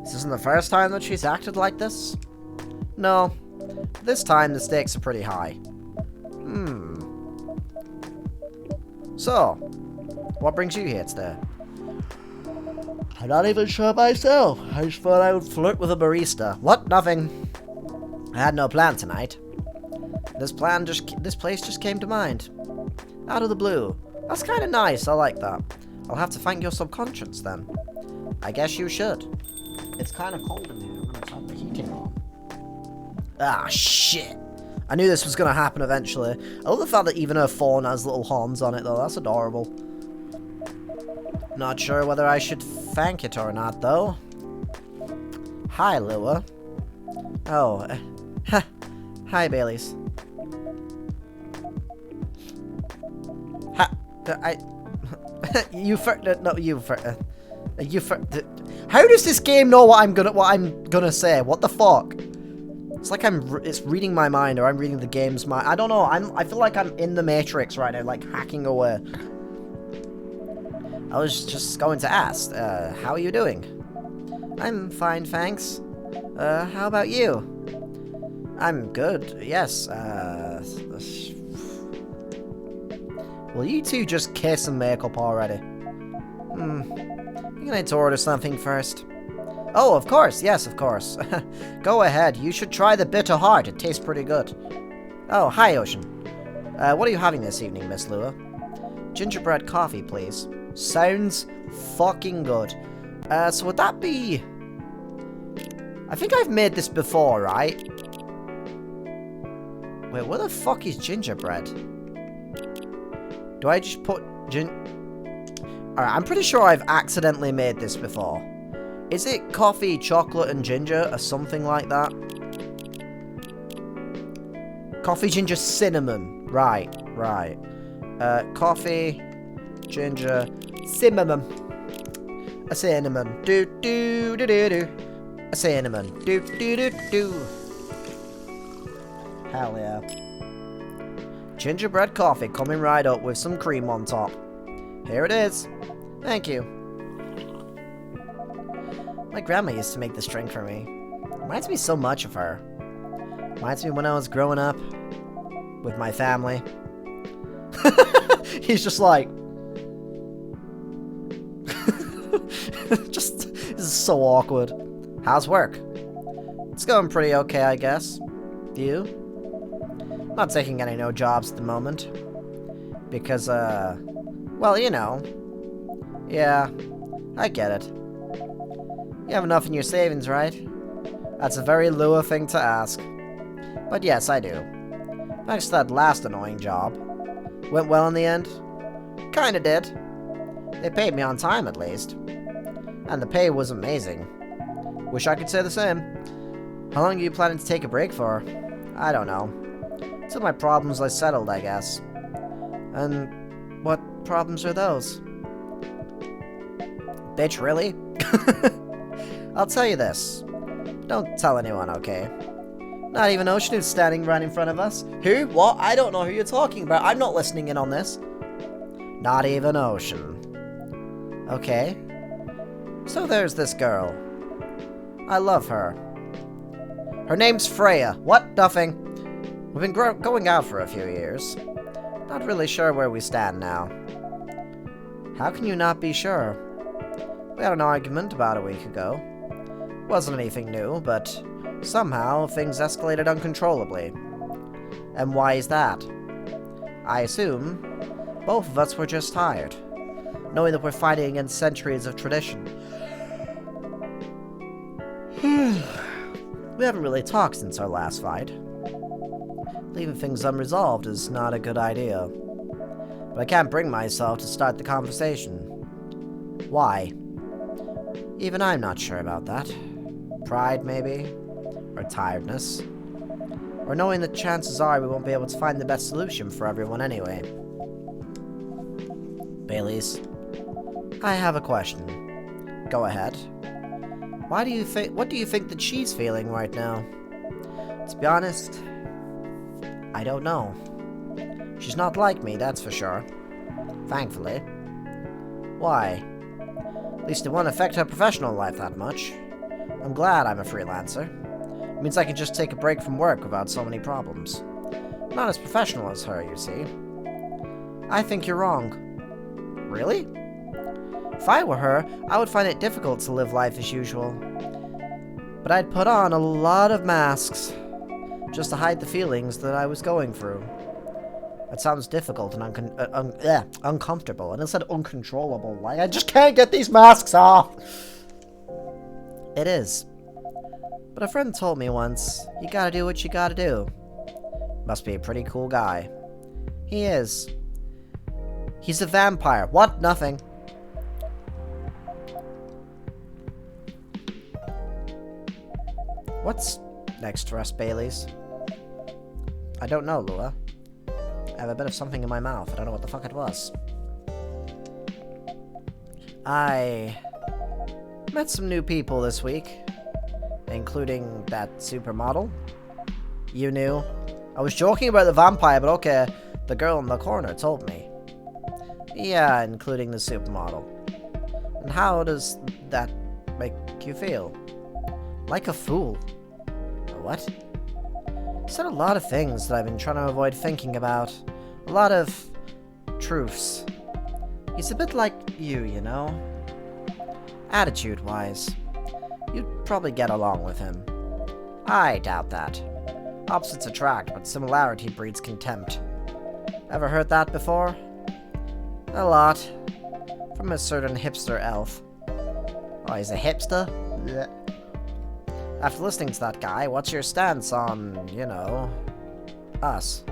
This isn't the first time that she's acted like this? No. This time, the stakes are pretty high. So, what brings you here today? I'm not even sure myself. I just thought I would flirt with a barista. What? Nothing. I had no plan tonight. This place just came to mind. Out of the blue. That's kind of nice. I like that. I'll have to thank your subconscious then. I guess you should. It's kind of cold in here. I'm gonna turn the heating on. Ah, shit. I knew this was gonna happen eventually. I love the fact that even her phone has little horns on it though. That's adorable. Not sure whether I should thank it or not though. Hi, Lua. Oh, hi, Baileys. How does this game know what I'm gonna say? What the fuck? It's like it's reading my mind, or I'm reading the game's mind. I don't know. I feel like I'm in the Matrix right now, like hacking away. I was just going to ask, how are you doing? I'm fine, thanks. How about you? I'm good, yes, Will you two just kiss and make up already? You need to order something first. Oh, of course, yes, of course. Go ahead, you should try the bitter heart, it tastes pretty good. Oh, hi, Ocean. What are you having this evening, Miss Lua? Gingerbread coffee, please. Sounds fucking good. So would that be... I think I've made this before, right? Wait, where the fuck is gingerbread? Do I just put Alright, I'm pretty sure I've accidentally made this before. Is it coffee, chocolate, and ginger, or something like that? Coffee, ginger, cinnamon. Right. Coffee, ginger, cinnamon. A cinnamon. Do do do do do. A cinnamon. Do do do do. Hell yeah. Gingerbread coffee coming right up with some cream on top. Here it is. Thank you. My grandma used to make this drink for me. Reminds me so much of her. Reminds me when I was growing up with my family. He's just like... this is so awkward. How's work? It's going pretty okay, I guess. You? Not taking any no jobs at the moment. Because, well, you know. Yeah, I get it. You have enough in your savings, right? That's a very Lua thing to ask. But yes, I do. Thanks to that last annoying job. Went well in the end? Kinda did. They paid me on time, at least. And the pay was amazing. Wish I could say the same. How long are you planning to take a break for? I don't know. Till my problems are settled, I guess. And what problems are those? Bitch, really? I'll tell you this. Don't tell anyone, okay? Not even Ocean, who's standing right in front of us. Who? What? I don't know who you're talking about. I'm not listening in on this. Not even Ocean. Okay. So there's this girl. I love her. Her name's Freya. What? Nothing. We've been going out for a few years. Not really sure where we stand now. How can you not be sure? We had an argument about a week ago. Wasn't anything new, but somehow things escalated uncontrollably. And why is that? I assume both of us were just tired. knowing that we're fighting against centuries of tradition. We haven't really talked since our last fight. Leaving things unresolved is not a good idea. But I can't bring myself to start the conversation. Why? Even I'm not sure about that. Pride, maybe? Or tiredness? Or knowing that chances are we won't be able to find the best solution for everyone anyway. Baileys, I have a question. Go ahead. What do you think that she's feeling right now? To be honest, I don't know. She's not like me, that's for sure. Thankfully. Why? At least it won't affect her professional life that much. I'm glad I'm a freelancer. It means I can just take a break from work without so many problems. I'm not as professional as her, you see. I think you're wrong. Really? If I were her, I would find it difficult to live life as usual. But I'd put on a lot of masks just to hide the feelings that I was going through. That sounds difficult and uncomfortable. And it said uncontrollable. Like, I just can't get these masks off! It is. But a friend told me once, you gotta do what you gotta do. Must be a pretty cool guy. He is. He's a vampire. What? Nothing. What's next for us, Baileys? I don't know, Lua. I have a bit of something in my mouth. I don't know what the fuck it was. I met some new people this week, including that supermodel. You knew. I was joking about the vampire, but okay, the girl in the corner told me. Yeah, including the supermodel. And how does that make you feel? Like a fool. What? He said a lot of things that I've been trying to avoid thinking about. A lot of truths. He's a bit like you know? Attitude-wise. You'd probably get along with him. I doubt that. Opposites attract, but similarity breeds contempt. Ever heard that before? A lot. From a certain hipster elf. Oh, he's a hipster? Blech. After listening to that guy, what's your stance on, you know, us?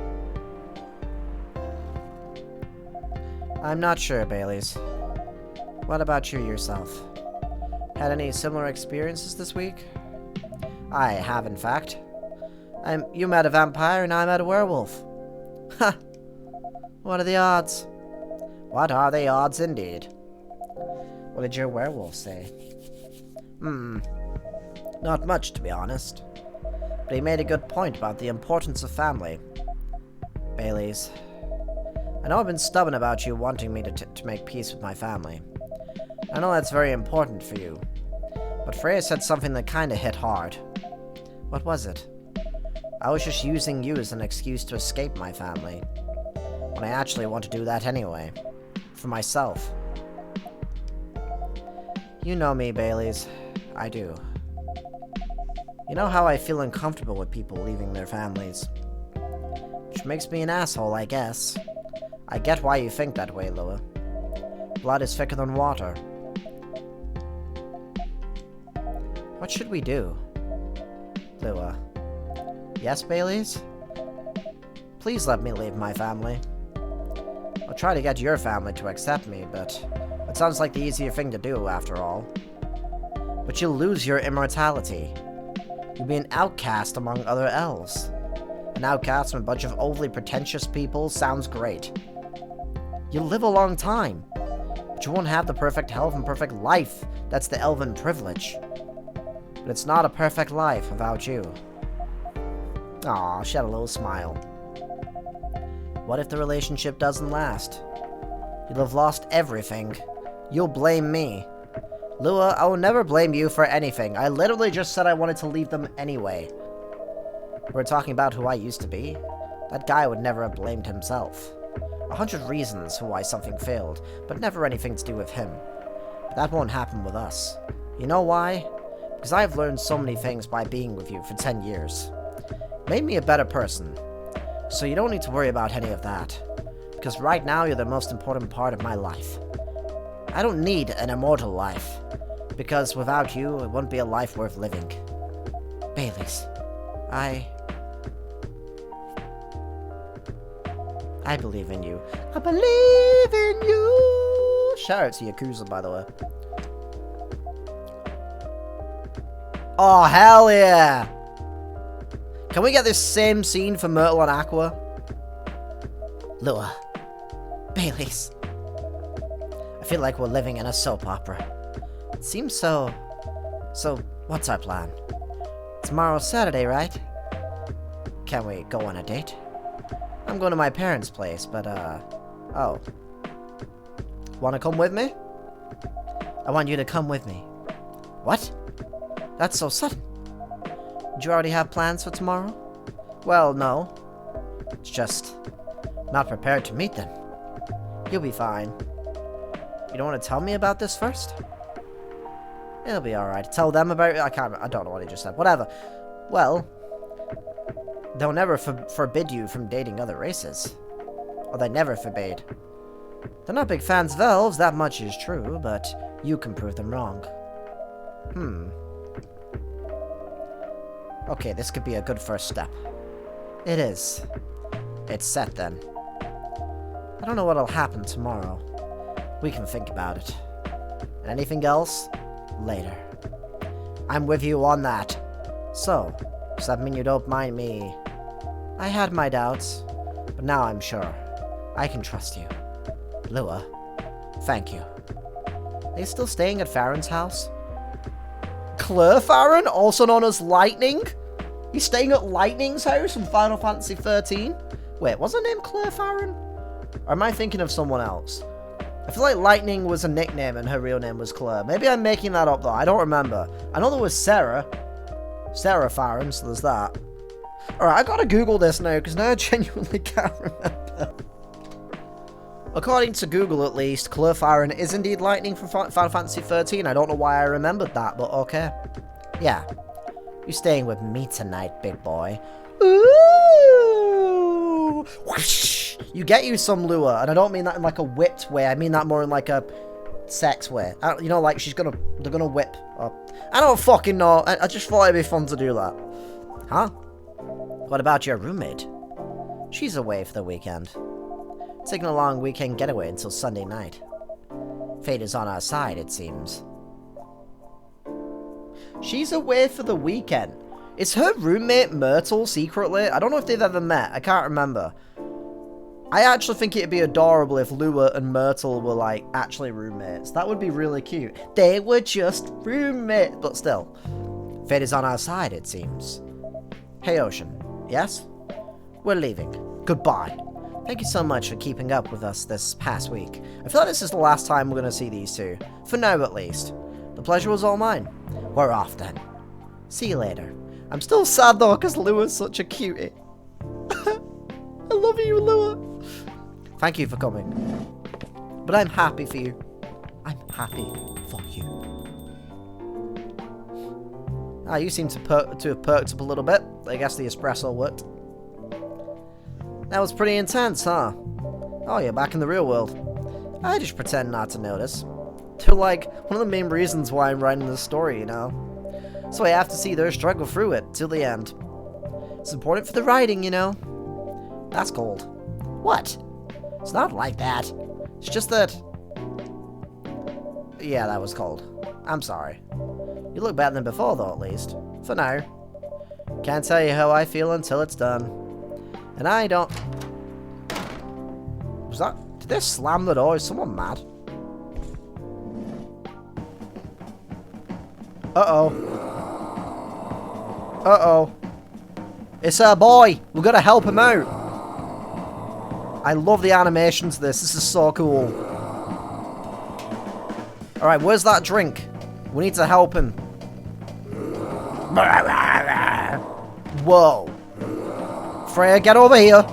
I'm not sure, Baileys. What about you yourself? Had any similar experiences this week? I have, in fact. You met a vampire and I met a werewolf. Ha! What are the odds? What are the odds, indeed? What did your werewolf say? Not much, to be honest. But he made a good point about the importance of family. Baileys, I know I've been stubborn about you wanting me to make peace with my family. I know that's very important for you. But Freya said something that kinda hit hard. What was it? I was just using you as an excuse to escape my family. When I actually want to do that anyway. For myself. You know me, Baileys. I do. You know how I feel uncomfortable with people leaving their families. Which makes me an asshole, I guess. I get why you think that way, Lua. Blood is thicker than water. What should we do? Lua. Yes, Baileys? Please let me leave my family. I'll try to get your family to accept me, but it sounds like the easier thing to do, after all. But you'll lose your immortality. You'll be an outcast among other elves. An outcast from a bunch of overly pretentious people sounds great. You'll live a long time, but you won't have the perfect health and perfect life. That's the elven privilege. But it's not a perfect life without you. Aw, she had a little smile. What if the relationship doesn't last? You'll have lost everything. You'll blame me. Lua, I will never blame you for anything. I literally just said I wanted to leave them anyway. We're talking about who I used to be. That guy would never have blamed himself. 100 reasons for why something failed, but never anything to do with him. But that won't happen with us. You know why? Because I've learned so many things by being with you for 10 years. Made me a better person. So you don't need to worry about any of that. Because right now you're the most important part of my life. I don't need an immortal life. Because without you, it wouldn't be a life worth living. Baileys, I believe in you. I believe in you! Shout out to Yakuza, by the way. Oh, hell yeah! Can we get this same scene for Myrtle and Aqua? Lua. Baileys. I feel like we're living in a soap opera. It seems so... So, what's our plan? Tomorrow's Saturday, right? Can we go on a date? I'm going to my parents' place, but, oh. Wanna come with me? I want you to come with me. What? That's so sudden. Do you already have plans for tomorrow? Well, no. It's just... not prepared to meet them. You'll be fine. You don't want to tell me about this first? It'll be alright. Tell them about it? I don't know what he just said. Whatever. Well... they'll never forbid you from dating other races. Or they never forbade. They're not big fans of elves, that much is true, but you can prove them wrong. Okay, this could be a good first step. It is. It's set then. I don't know what'll happen tomorrow. We can think about it. And anything else? Later. I'm with you on that. So, does that mean you don't mind me? I had my doubts, but now I'm sure. I can trust you. Lua, thank you. Are you still staying at Farron's house? Claire Farron, also known as Lightning? He's staying at Lightning's house in Final Fantasy XIII? Wait, was her name Claire Farron? Or am I thinking of someone else? I feel like Lightning was a nickname and her real name was Claire. Maybe I'm making that up though, I don't remember. I know there was Sarah. Sarah Farron, so there's that. Alright, I gotta Google this now, because now I genuinely can't remember. According to Google, at least, Claire Farron is indeed Lightning from Final Fantasy XIII. I don't know why I remembered that, but okay. Yeah. You're staying with me tonight, big boy. Ooh! Whoosh! You get you some Lua, and I don't mean that in like a whipped way. I mean that more in like a sex way. You know, like they're gonna whip up. I don't fucking know. I just thought it'd be fun to do that. Huh? What about your roommate? She's away for the weekend. Taking a long weekend getaway until Sunday night. Fate is on our side, it seems. She's away for the weekend. Is her roommate Myrtle secretly? I don't know if they've ever met. I can't remember. I actually think it'd be adorable if Lua and Myrtle were, like, actually roommates. That would be really cute. They were just roommates, but still. Fate is on our side, it seems. Hey, Ocean. Yes? We're leaving. Goodbye. Thank you so much for keeping up with us this past week. I feel like this is the last time we're going to see these two. For now, at least. The pleasure was all mine. We're off, then. See you later. I'm still sad, though, because Lua's such a cutie. I love you, Lua. Thank you for coming. But I'm happy for you. I'm happy for you. Ah, you seem to have perked up a little bit. I guess the espresso worked. That was pretty intense, huh? Oh, you're back in the real world. I just pretend not to notice. They're like one of the main reasons why I'm writing this story, you know? So I have to see their struggle through it till the end. It's important for the writing, you know? That's cold. What? It's not like that. It's just that... Yeah, that was cold. I'm sorry. You look better than before, though, at least. For now. Can't tell you how I feel until it's done. And I don't... Was that... Did they slam the door? Is someone mad? Uh-oh. Uh-oh. It's our boy! We've got to help him out! I love the animations of this. This is so cool. Alright, where's that drink? We need to help him. Whoa. Freya, get over here.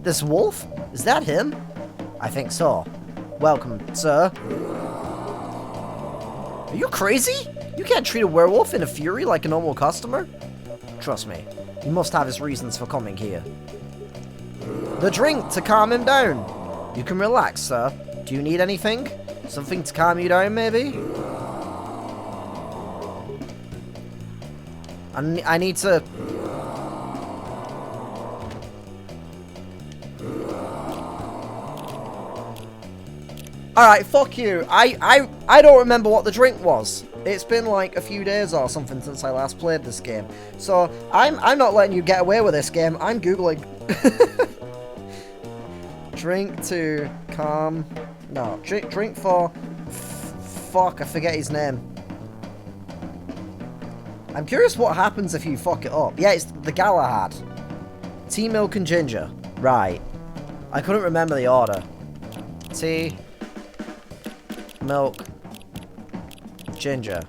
This wolf? Is that him? I think so. Welcome, sir. Are you crazy? You can't treat a werewolf in a fury like a normal customer. Trust me, he must have his reasons for coming here. The drink to calm him down. You can relax, sir. Do you need anything? Something to calm you down, maybe? I need to... Alright, fuck you. I don't remember what the drink was. It's been like a few days or something since I last played this game. So, I'm not letting you get away with this game. I'm Googling. Drink to calm... No, drink for... Fuck, I forget his name. I'm curious what happens if you fuck it up. Yeah, it's the Galahad. Tea, milk, and ginger. Right. I couldn't remember the order. Tea, milk, ginger.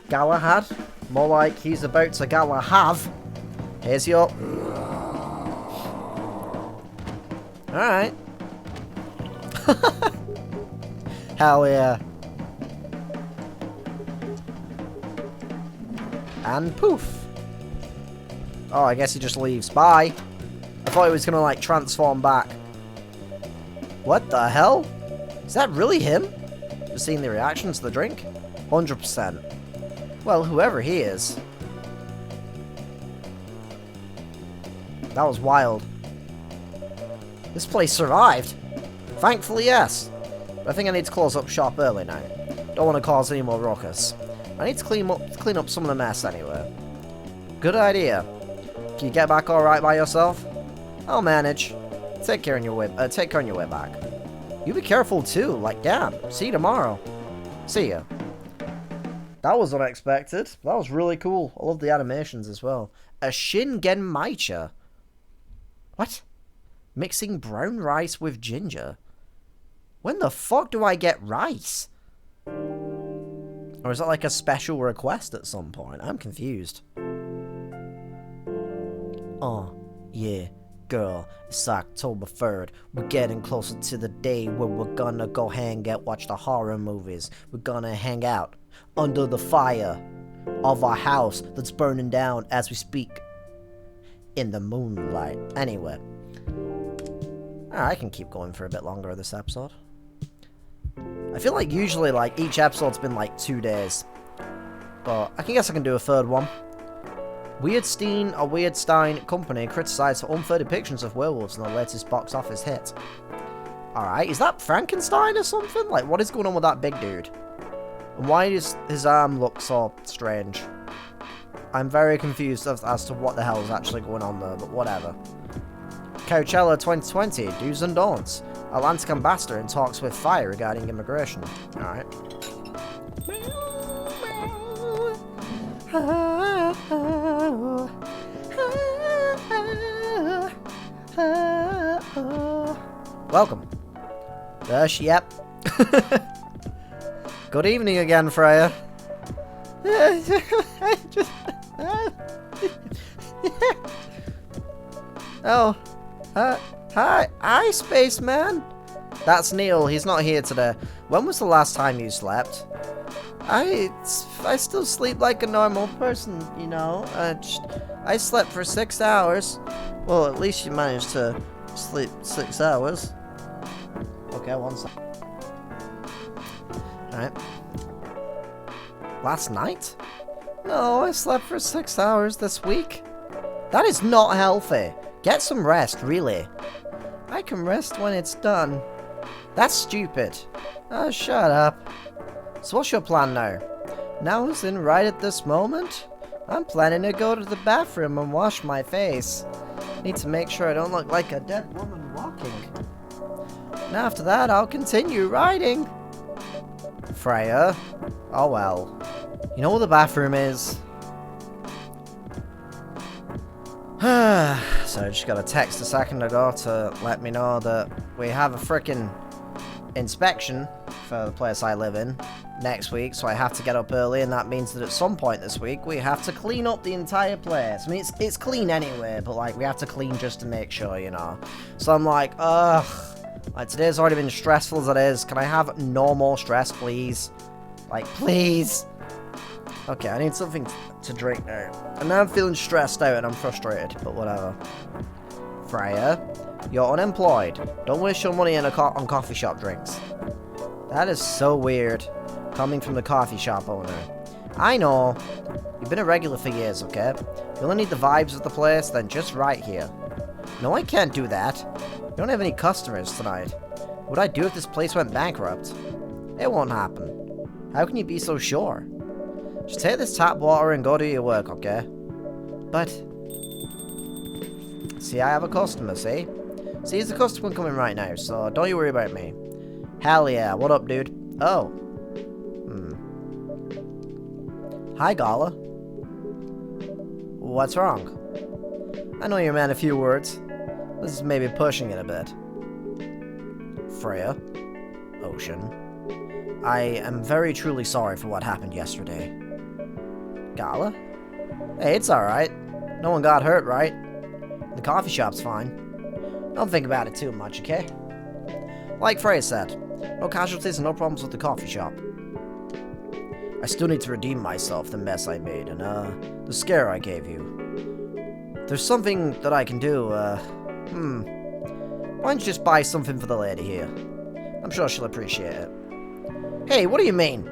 Galahad? More like he's about to Galahav. Here's your... Alright. Hell yeah. And poof. Oh, I guess he just leaves. Bye. I thought he was gonna, like, transform back. What the hell? Is that really him? Just seeing the reaction to the drink? 100%. Well, whoever he is. That was wild. This place survived. Thankfully, yes. But I think I need to close up shop early now. Don't want to cause any more ruckus. I need to clean up some of the mess anyway. Good idea. Can you get back all right by yourself? I'll manage. Take care on your way back. You be careful too. Like, damn. See you tomorrow. See ya. That was unexpected. That was really cool. I love the animations as well. A Shingen Maicha. What? Mixing brown rice with ginger. When the fuck do I get rice? Or is that like a special request at some point? I'm confused. Oh, yeah, girl, it's October 3rd. We're getting closer to the day where we're gonna go hang out, watch the horror movies. We're gonna hang out under the fire of our house that's burning down as we speak. In the moonlight. Anyway. I can keep going for a bit longer this episode. I feel like usually, like, each episode's been like 2 days. But I guess I can do a third one. Weirdstein Company criticised for unfair depictions of werewolves in the latest box office hit. Alright, is that Frankenstein or something? Like, what is going on with that big dude? And why does his arm look so strange? I'm very confused as to what the hell is actually going on there, but whatever. Coachella 2020, do's and don'ts. Atlantic ambassador in talks with Fire regarding immigration. Alright. Welcome. Yep. Good evening again, Freya. Oh. Hi, spaceman. That's Neil. He's not here today. When was the last time you slept? I still sleep like a normal person, you know. I slept for 6 hours. Well, at least you managed to sleep 6 hours. Okay, 1 sec. Alright. Last night? No, I slept for 6 hours this week. That is not healthy. Get some rest, really. I can rest when it's done. That's stupid. Oh, shut up. So what's your plan now? Now as in right at this moment? I'm planning to go to the bathroom and wash my face. Need to make sure I don't look like a dead woman walking. And after that, I'll continue riding. Freya? Oh well. You know where the bathroom is? So I just got a text a second ago to let me know that we have a frickin' inspection for the place I live in next week, so I have to get up early, and that means that at some point this week we have to clean up the entire place. I mean, it's clean anyway, but like we have to clean just to make sure, you know. So I'm like, ugh. Like today's already been stressful as it is. Can I have no more stress, please? Like, please. Okay, I need something to drink now. And now I'm feeling stressed out and I'm frustrated, but whatever. Freya, you're unemployed. Don't waste your money on coffee shop drinks. That is so weird, coming from the coffee shop owner. I know. You've been a regular for years, okay? You only need the vibes of the place, then just right here. No, I can't do that. You don't have any customers tonight. What would I do if this place went bankrupt? It won't happen. How can you be so sure? Just take this tap water and go do your work, okay? But... See, I have a customer, see? See, there's a customer coming right now, so don't you worry about me. Hell yeah, what up, dude? Oh. Hi, Gala. What's wrong? I know you're a man of few words. This is maybe pushing it a bit. Freya. Ocean. I am very truly sorry for what happened yesterday. Gala? Hey, it's alright. No one got hurt, right? The coffee shop's fine. Don't think about it too much, okay? Like Freya said, no casualties and no problems with the coffee shop. I still need to redeem myself for the mess I made and, the scare I gave you. There's something that I can do, Why don't you just buy something for the lady here? I'm sure she'll appreciate it. Hey, what do you mean?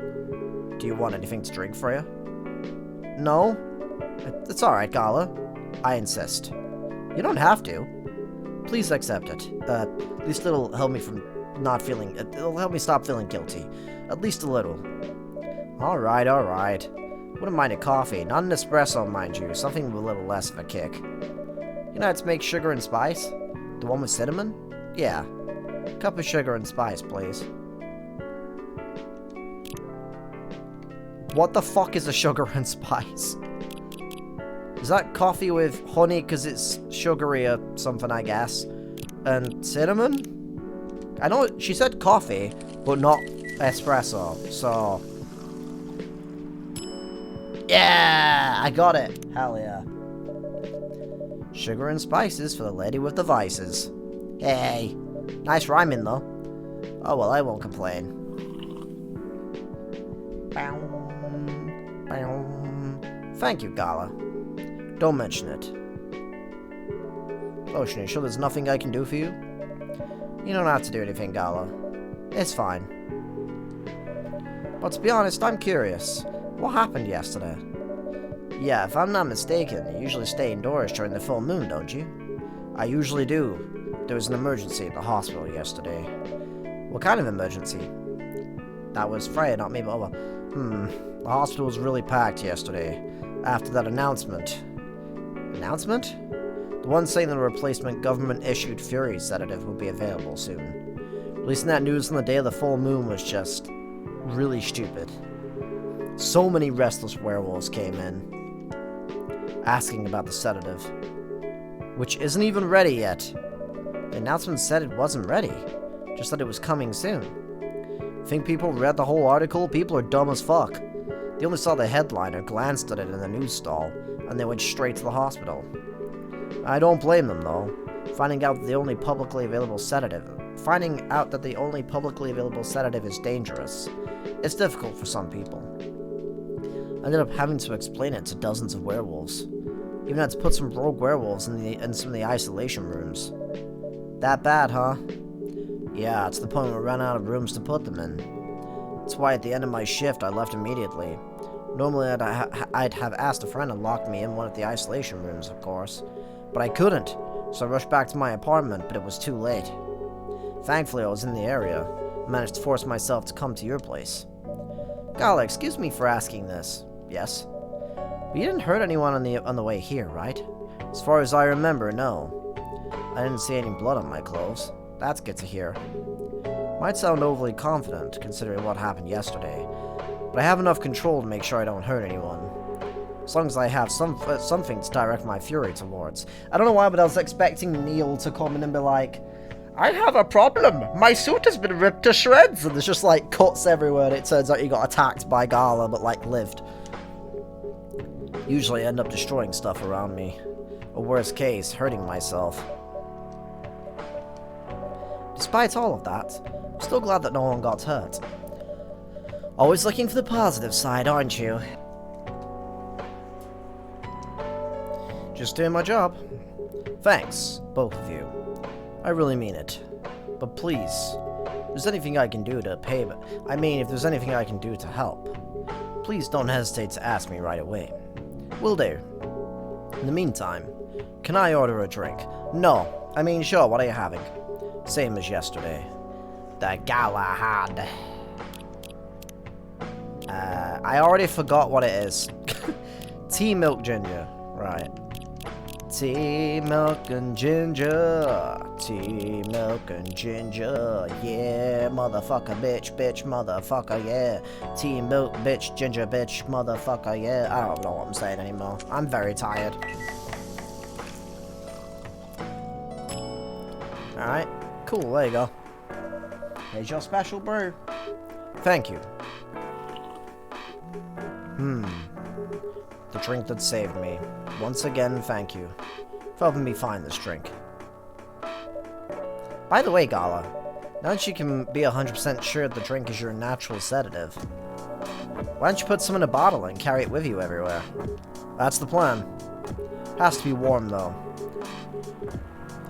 Do you want anything to drink, Freya? No? It's alright, Gala. I insist. You don't have to. Please accept it. At least it'll help me from not feeling... It'll help me stop feeling guilty. At least a little. Alright, alright. Wouldn't mind a coffee. Not an espresso, mind you. Something with a little less of a kick. You know how to make sugar and spice? The one with cinnamon? Yeah. Cup of sugar and spice, please. What the fuck is a sugar and spice? Is that coffee with honey because it's sugary or something, I guess? And cinnamon? I know she said coffee, but not espresso, so... Yeah! I got it! Hell yeah. Sugar and spices for the lady with the vices. Hey! Nice rhyming, though. Oh well, I won't complain. Thank you, Gala. Don't mention it. Ocean, you sure there's nothing I can do for you? You don't have to do anything, Gala. It's fine. But to be honest, I'm curious. What happened yesterday? Yeah, if I'm not mistaken, you usually stay indoors during the full moon, don't you? I usually do. There was an emergency at the hospital yesterday. What kind of emergency? That was Freya, not me, but the hospital was really packed yesterday. After that announcement. Announcement? The one saying that a replacement government-issued Fury sedative would be available soon. Releasing that news on the day of the full moon was just really stupid. So many restless werewolves came in, asking about the sedative, which isn't even ready yet. The announcement said it wasn't ready, just that it was coming soon. Think people read the whole article? People are dumb as fuck. They only saw the headline or glanced at it in the news stall, and they went straight to the hospital. I don't blame them, though. Finding out that the only publicly available sedative is dangerous. It's difficult for some people. I ended up having to explain it to dozens of werewolves. Even had to put some rogue werewolves in some of the isolation rooms. That bad, huh? Yeah, to the point where we ran out of rooms to put them in. That's why at the end of my shift, I left immediately. Normally, I'd have asked a friend to lock me in one of the isolation rooms, of course. But I couldn't, so I rushed back to my apartment, but it was too late. Thankfully, I was in the area. I managed to force myself to come to your place. Gala, excuse me for asking this. Yes? But you didn't hurt anyone on the way here, right? As far as I remember, no. I didn't see any blood on my clothes. That's good to hear. Might sound overly confident, considering what happened yesterday, but I have enough control to make sure I don't hurt anyone. As long as I have something to direct my fury towards. I don't know why, but I was expecting Neil to come in and be like, I have a problem. My suit has been ripped to shreds. And there's just like cuts everywhere. And it turns out he got attacked by Gala, but like lived. Usually I end up destroying stuff around me. Or worst case, hurting myself. Despite all of that, I'm still glad that no one got hurt. Always looking for the positive side, aren't you? Just doing my job. Thanks, both of you. I really mean it. But please, if there's anything I can do to pay, if there's anything I can do to help, please don't hesitate to ask me right away. Will do. In the meantime, can I order a drink? No. Sure, what are you having? Same as yesterday. The Galahad. I already forgot what it is. Tea, milk, ginger. Right. Tea, milk, and ginger. Tea, milk, and ginger. Yeah, motherfucker, bitch, motherfucker, yeah. Tea, milk, bitch, ginger, bitch, motherfucker, yeah. I don't know what I'm saying anymore. I'm very tired. Alright, cool, there you go. Here's your special brew. Thank you. The drink that saved me. Once again, thank you for helping me find this drink. By the way, Gala, now that you can be 100% sure the drink is your natural sedative, why don't you put some in a bottle and carry it with you everywhere? That's the plan. Has to be warm, though.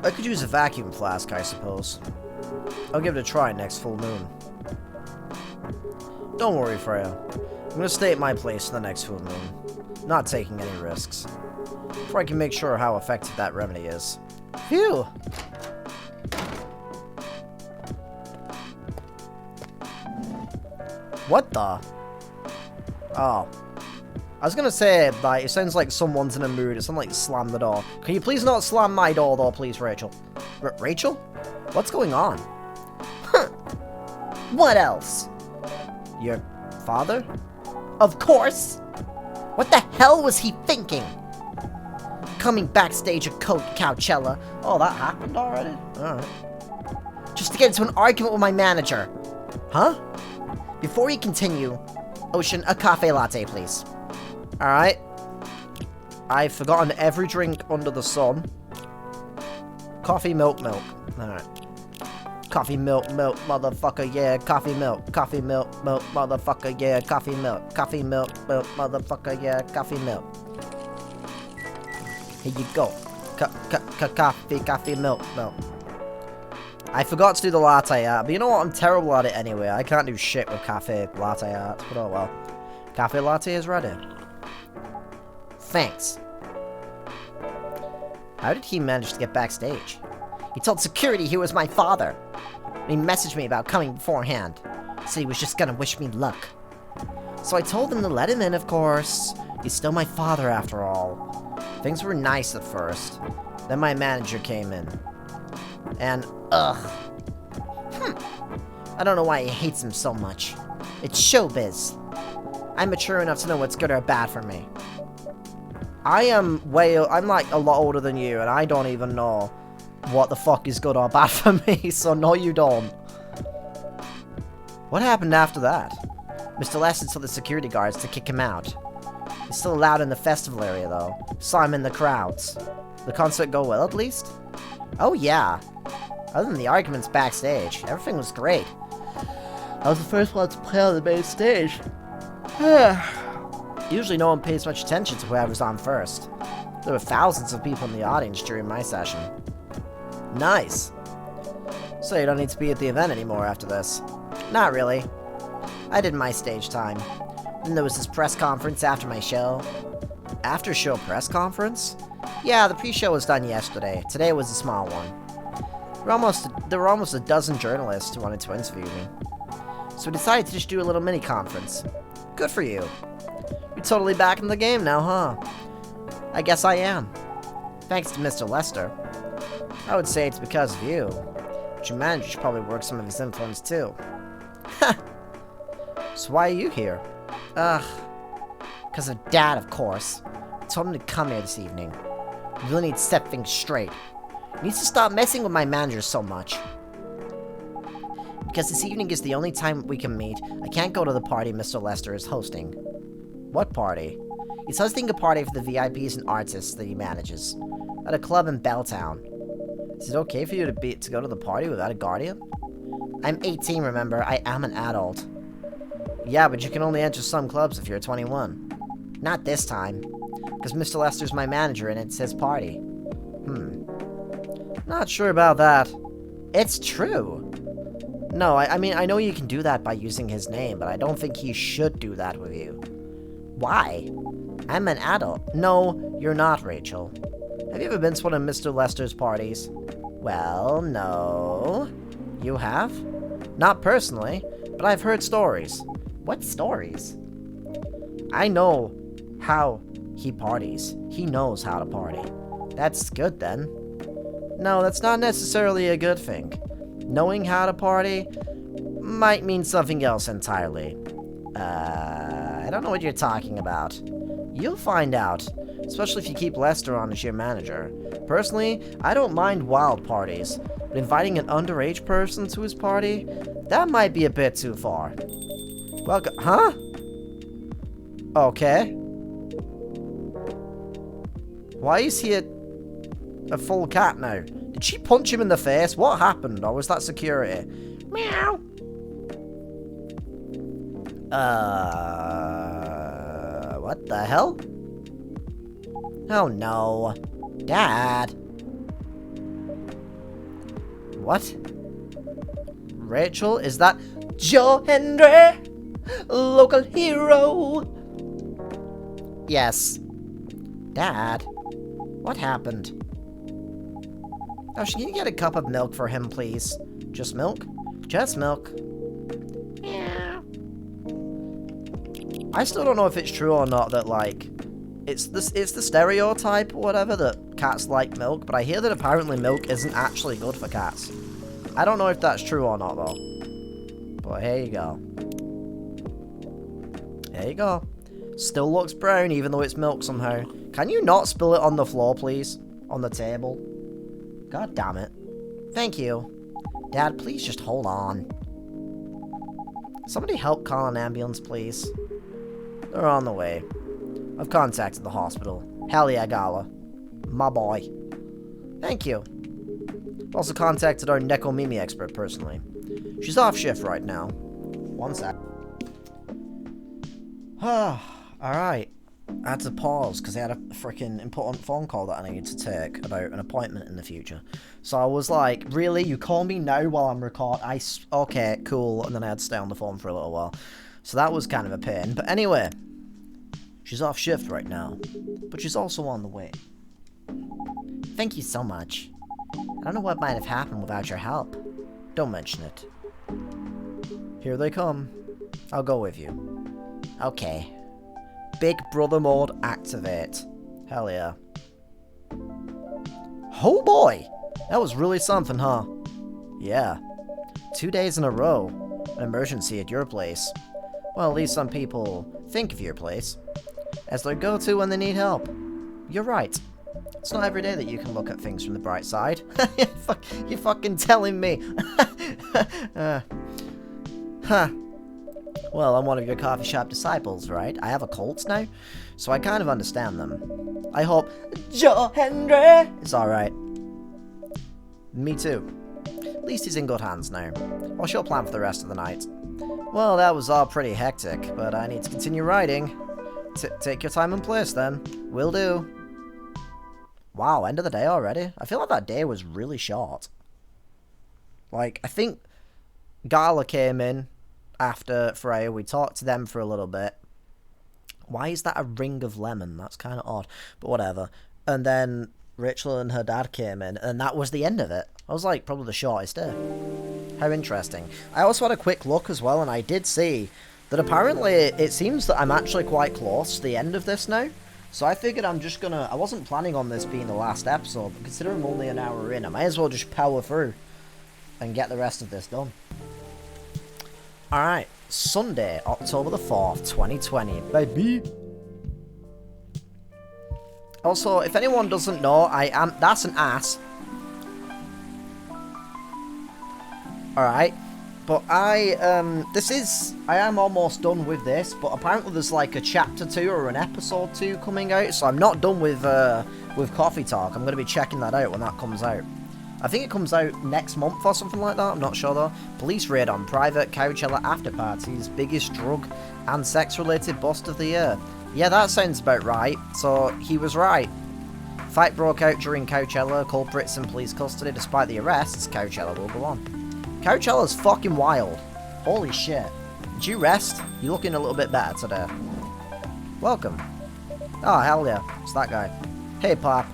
I could use a vacuum flask, I suppose. I'll give it a try next full moon. Don't worry, Freya. I'm gonna stay at my place for the next full moon. Not taking any risks. Before I can make sure how effective that remedy is. Phew! What the? Oh. I was gonna say, like, it sounds like someone's in a mood. It sounds like slam the door. Can you please not slam my door, though, please, Rachel? Rachel? What's going on? Huh. What else? Your father? Of course! What the hell was he thinking? Coming backstage at Coachella. Oh, that happened already? Alright. Just to get into an argument with my manager. Huh? Before you continue, Ocean, a cafe latte, please. Alright. I've forgotten every drink under the sun. Coffee, milk, milk. Alright. Coffee, milk, motherfucker, yeah. Coffee, milk, motherfucker, yeah. Coffee, milk, motherfucker, yeah. Coffee, milk. Here you go. Coffee, milk. I forgot to do the latte art, but you know what? I'm terrible at it anyway. I can't do shit with cafe latte art, but oh well. Cafe latte is ready. Thanks. How did he manage to get backstage? He told security he was my father. He messaged me about coming beforehand. Said he was just gonna wish me luck. So I told him to let him in, of course. He's still my father after all. Things were nice at first. Then my manager came in. And, ugh. I don't know why he hates him so much. It's showbiz. I'm mature enough to know what's good or bad for me. I'm like a lot older than you, and I don't even know what the fuck is good or bad for me, so no you don't. What happened after that? Mr. Lester told the security guards to kick him out. He's still allowed in the festival area, though. Saw him in the crowds. The concert go well, at least? Oh, yeah. Other than the arguments backstage, everything was great. I was the first one to play on the main stage. Usually no one pays much attention to whoever's on first. There were thousands of people in the audience during my session. Nice. So you don't need to be at the event anymore after this? Not really. I did my stage time. Then there was this press conference after my show. After show press conference? Yeah, the pre-show was done yesterday. Today was a small one. There were almost a dozen journalists who wanted to interview me. So we decided to just do a little mini-conference. Good for you. You're totally back in the game now, huh? I guess I am. Thanks to Mr. Lester. I would say it's because of you. But your manager should probably work some of his influence too. So why are you here? Because of Dad, of course. I told him to come here this evening. We really need to set things straight. He needs to stop messing with my manager so much. Because this evening is the only time we can meet, I can't go to the party Mr. Lester is hosting. What party? He's hosting a party for the VIPs and artists that he manages. At a club in Belltown. Is it okay for you to go to the party without a guardian? I'm 18, remember? I am an adult. Yeah, but you can only enter some clubs if you're 21. Not this time. Because Mr. Lester's my manager and it's his party. Not sure about that. It's true. No, I mean, I know you can do that by using his name, but I don't think he should do that with you. Why? I'm an adult. No, you're not, Rachel. Have you ever been to one of Mr. Lester's parties? Well, no. You have? Not personally, but I've heard stories. What stories? I know how he parties. He knows how to party. That's good then. No, that's not necessarily a good thing. Knowing how to party might mean something else entirely. I don't know what you're talking about. You'll find out, especially if you keep Lester on as your manager. Personally, I don't mind wild parties, but inviting an underage person to his party, that might be a bit too far. Welcome, huh? Okay. Why is he a full cat now? Did she punch him in the face? What happened? Or was that security? Meow. What the hell? Oh no. Dad. What? Rachel, is that Joe Hendry? Local hero? Yes. Dad, what happened? Oh, can you get a cup of milk for him, please? Just milk? Just milk. Yeah. I still don't know if it's true or not that, like, it's the stereotype or whatever that cats like milk, but I hear that apparently milk isn't actually good for cats. I don't know if that's true or not, though. But here you go. There you go. Still looks brown, even though it's milk somehow. Can you not spill it on the floor, please? On the table? God damn it. Thank you. Dad, please just hold on. Somebody help call an ambulance, please. They're on the way. I've contacted the hospital. Hell yeah, Gala. My boy. Thank you. I've also contacted our Nekomimi expert personally. She's off shift right now. One sec. Alright. I had to pause because I had a freaking important phone call that I needed to take about an appointment in the future. So I was like, really? You call me now while I'm recording? Okay, cool. And then I had to stay on the phone for a little while. So that was kind of a pain. But anyway, she's off shift right now. But she's also on the way. Thank you so much. I don't know what might have happened without your help. Don't mention it. Here they come. I'll go with you. Okay. Big brother mode activate. Hell yeah. Oh boy! That was really something, huh? Yeah. 2 days in a row. An emergency at your place. Well, at least some people think of your place as their go-to when they need help. You're right. It's not every day that you can look at things from the bright side. You're fucking telling me. Huh. Well, I'm one of your coffee shop disciples, right? I have a cult now, so I kind of understand them. I hope Joe Hendry is alright. Me too. At least he's in good hands now. What's your plan for the rest of the night? Well, that was all pretty hectic, but I need to continue writing. Take your time and place, then. Will do. Wow, end of the day already? I feel like that day was really short. Like, I think Gala came in after Freya. We talked to them for a little bit. Why is that a ring of lemon? That's kind of odd, but whatever. And then Rachel and her dad came in, and that was the end of it. I was like, probably the shortest day. How interesting. I also had a quick look as well, and I did see that apparently it seems that I'm actually quite close to the end of this now. So I figured I'm just gonna... I wasn't planning on this being the last episode, but considering I'm only an hour in, I might as well just power through and get the rest of this done. Alright, Sunday, October the 4th, 2020, baby. Also, if anyone doesn't know, that's an ass. Alright, but I am almost done with this, but apparently there's like a chapter 2 or an episode 2 coming out, so I'm not done with Coffee Talk. I'm going to be checking that out when that comes out. I think it comes out next month or something like that, I'm not sure though. Police raid on private Coachella after parties, biggest drug and sex related bust of the year. Yeah, that sounds about right. So, he was right. Fight broke out during Coachella, culprits in police custody. Despite the arrests, Coachella will go on. Coachella's fucking wild. Holy shit. Did you rest? You're looking a little bit better today. Welcome. Oh, hell yeah. It's that guy. Hey, Pop.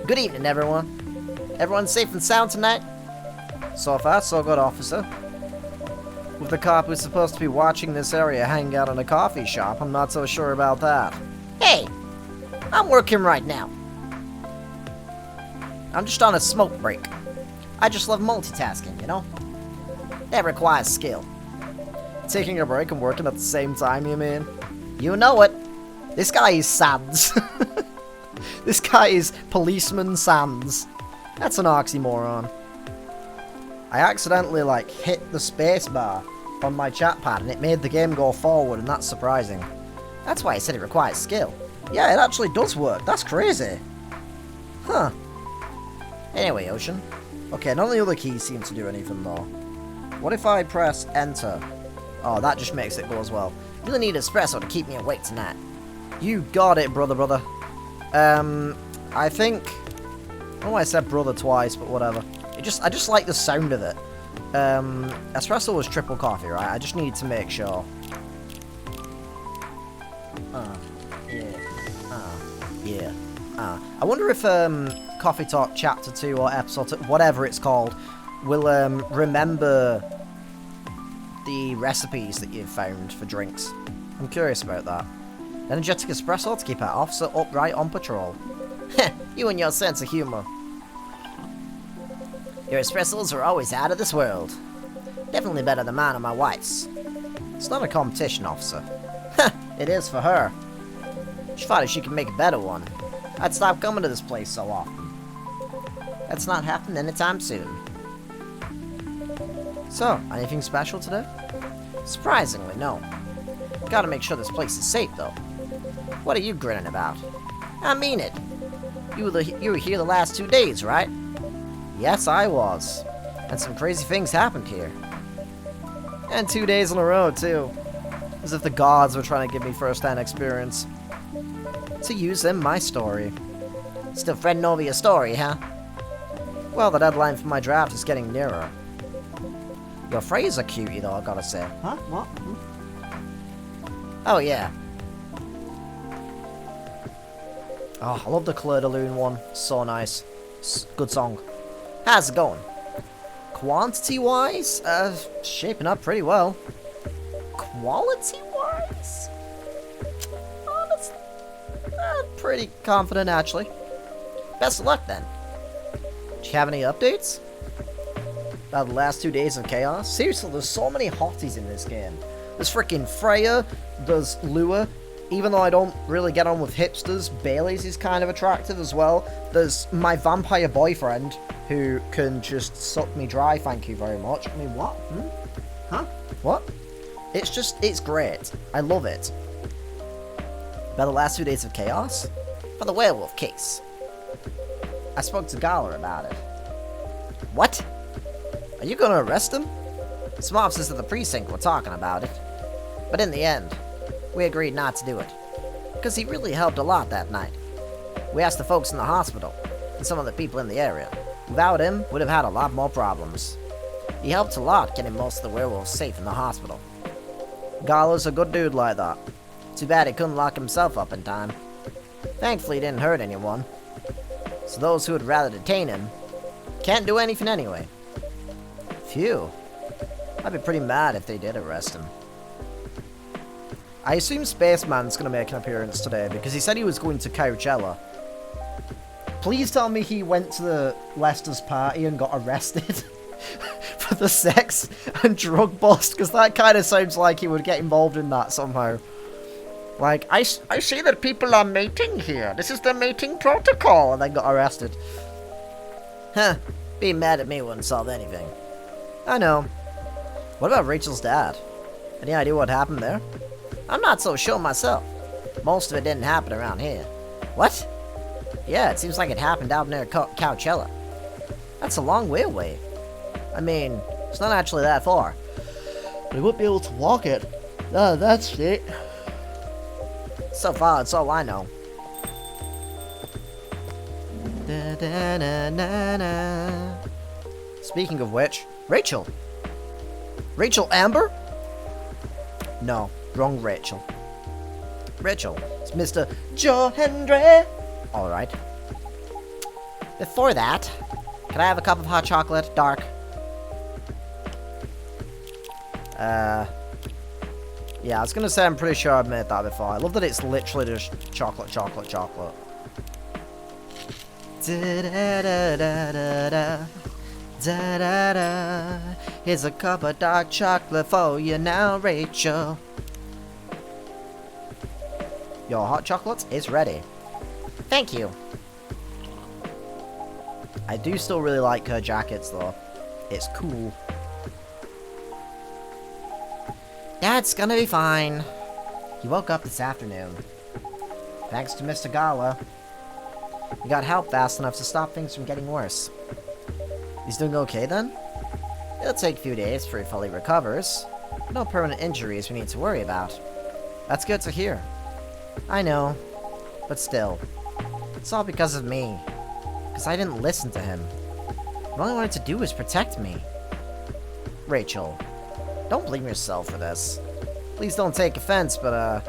Good evening, everyone. Everyone safe and sound tonight? So far, so good, officer. With the cop who's supposed to be watching this area hang out in a coffee shop, I'm not so sure about that. Hey, I'm working right now. I'm just on a smoke break. I just love multitasking, you know? That requires skill. Taking a break and working at the same time, you mean? You know it. This guy is Sans. This guy is Policeman Sans. That's an oxymoron. I accidentally, like, hit the space bar on my chat pad and it made the game go forward, and that's surprising. That's why I said it requires skill. Yeah, it actually does work. That's crazy. Huh. Anyway, Ocean. Okay, none of the other keys seem to do anything, though. What if I press enter? Oh, that just makes it go as well. Really need espresso to keep me awake tonight. You got it, brother. I think... I don't know why I said brother twice, but whatever. I just like the sound of it. Espresso was triple coffee, right? I just need to make sure. Yeah. I wonder if Coffee Talk Chapter 2 or Episode 2, whatever it's called, will remember the recipes that you've found for drinks. I'm curious about that. Energetic espresso to keep our officer upright on patrol. You and your sense of humor. Your espressos are always out of this world. Definitely better than mine or my wife's. It's not a competition, officer. It is for her. She thought if she could make a better one, I'd stop coming to this place so often. That's not happening anytime soon. So, anything special today? Surprisingly, no. Gotta make sure this place is safe, though. What are you grinning about? I mean it. You were here the last 2 days, right? Yes, I was. And some crazy things happened here. And 2 days in a row, too. As if the gods were trying to give me first-hand experience. To use in my story. Still fretting over your story, huh? Well, the deadline for my draft is getting nearer. Your phrase are cutie, though, I gotta say. Huh? What? Oh, yeah. Oh, I love the Claire de Lune one. So nice. Good song. How's it going? Quantity-wise, shaping up pretty well. Quality-wise? Honestly, pretty confident, actually. Best of luck, then. Do you have any updates? About the last 2 days of chaos? Seriously, there's so many hotties in this game. There's freaking Freya, there's Lua. Even though I don't really get on with hipsters, Bailey's is kind of attractive as well. There's my vampire boyfriend, who can just suck me dry, thank you very much. I mean, what? Huh? What? It's great. I love it. About the last 2 days of chaos? For the werewolf case. I spoke to Gala about it. What? Are you gonna arrest him? Some officers of the precinct were talking about it. But in the end, we agreed not to do it. Because he really helped a lot that night. We asked the folks in the hospital, and some of the people in the area. Without him, we'd have had a lot more problems. He helped a lot getting most of the werewolves safe in the hospital. Gala's a good dude like that. Too bad he couldn't lock himself up in time. Thankfully, he didn't hurt anyone. So those who would rather detain him can't do anything anyway. Phew. I'd be pretty mad if they did arrest him. I assume Spaceman's gonna make an appearance today because he said he was going to Coachella. Please tell me he went to the Lester's party and got arrested for the sex and drug bust, because that kind of sounds like he would get involved in that somehow. Like, I see that people are mating here. This is the mating protocol, and then got arrested. Huh. Being mad at me wouldn't solve anything. I know. What about Rachel's dad? Any idea what happened there? I'm not so sure myself. Most of it didn't happen around here. What? Yeah, it seems like it happened out near Coachella. That's a long way away. I mean, it's not actually that far. But he wouldn't be able to walk it. That's it. So far, that's all I know. Da, da, da, da, da. Speaking of which, Rachel. Rachel Amber? No, wrong Rachel. Rachel, it's Mr. Johendry. Alright. Before that, can I have a cup of hot chocolate? Dark. Yeah, I was gonna say I'm pretty sure I've made that before. I love that it's literally just chocolate, chocolate, chocolate. Da-da-da-da-da-da. Da-da-da. Here's a cup of dark chocolate for you now, Rachel. Your hot chocolate is ready. Thank you. I do still really like her jackets, though. It's cool. Dad's gonna be fine. He woke up this afternoon. Thanks to Mr. Gala. He got help fast enough to stop things from getting worse. He's doing okay then? It'll take a few days before he fully recovers. No permanent injuries we need to worry about. That's good to hear. I know, but still. It's all because of me. Because I didn't listen to him. What all I wanted to do was protect me. Rachel, don't blame yourself for this. Please don't take offense, but,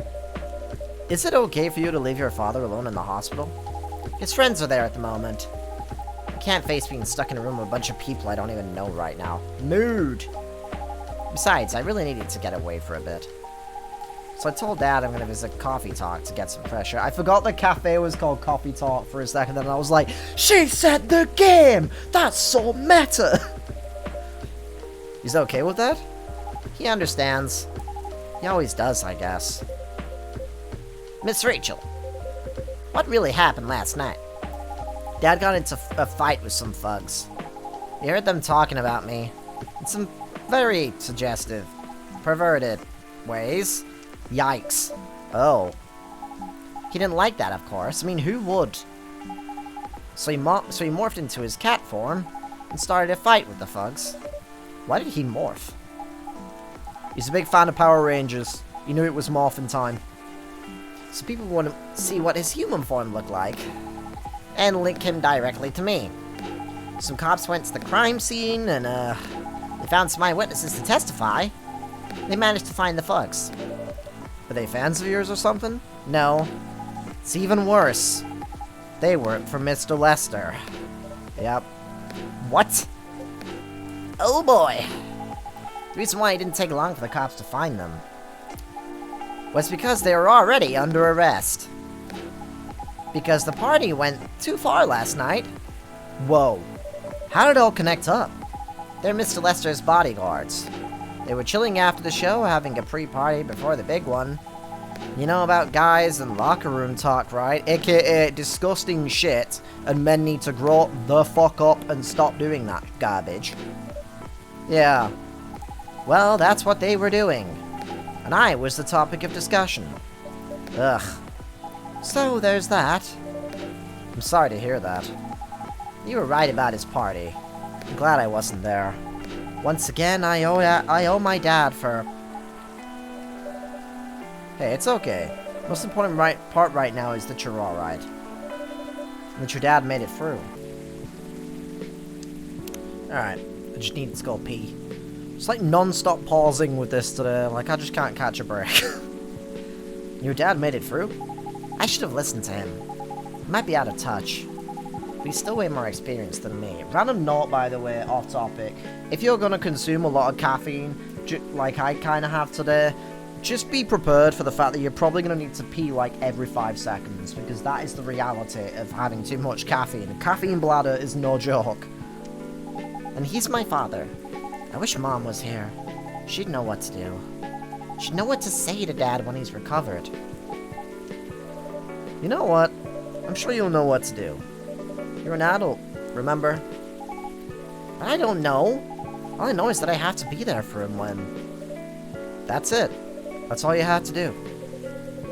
is it okay for you to leave your father alone in the hospital? His friends are there at the moment. I can't face being stuck in a room with a bunch of people I don't even know right now. Mood! Besides, I really needed to get away for a bit. So I told Dad I'm gonna visit Coffee Talk to get some fresh air. I forgot the cafe was called Coffee Talk for a second, and I was like, she said the game! That's so meta! He's okay with that? He understands. He always does, I guess. Miss Rachel, what really happened last night? Dad got into a fight with some thugs. He heard them talking about me in some very suggestive, perverted ways. Yikes. Oh. He didn't like that, of course. I mean, who would? So he morphed into his cat form and started a fight with the thugs. Why did he morph? He's a big fan of Power Rangers. He knew it was morphin' time. So people want to see what his human form looked like and link him directly to me. Some cops went to the crime scene and they found some eyewitnesses to testify. They managed to find the thugs. Were they fans of yours or something? No. It's even worse. They work for Mr. Lester. Yep. What? Oh boy. The reason why it didn't take long for the cops to find them was because they were already under arrest. Because the party went too far last night. Whoa. How did it all connect up? They're Mr. Lester's bodyguards. They were chilling after the show, having a pre-party before the big one. You know about guys and locker room talk, right? AKA disgusting shit, and men need to grow the fuck up and stop doing that garbage. Yeah. Well, that's what they were doing. And I was the topic of discussion. Ugh. So, there's that. I'm sorry to hear that. You were right about his party. I'm glad I wasn't there. Once again, I owe my dad for... Hey, it's okay. Most important part right now is that you're alright. And that your dad made it through. Alright, I just need to go pee. It's like non-stop pausing with this today, like I just can't catch a break. Your dad made it through? I should have listened to him. He might be out of touch. But he's still way more experienced than me. Random note, by the way, off topic. If you're gonna consume a lot of caffeine, like I kinda have today, just be prepared for the fact that you're probably going to need to pee like every 5 seconds, because that is the reality of having too much caffeine. A caffeine bladder is no joke. And he's my father. I wish Mom was here. She'd know what to do. She'd know what to say to Dad when he's recovered. You know what? I'm sure you'll know what to do. You're an adult, remember? But I don't know. All I know is that I have to be there for him when... That's it. That's all you have to do.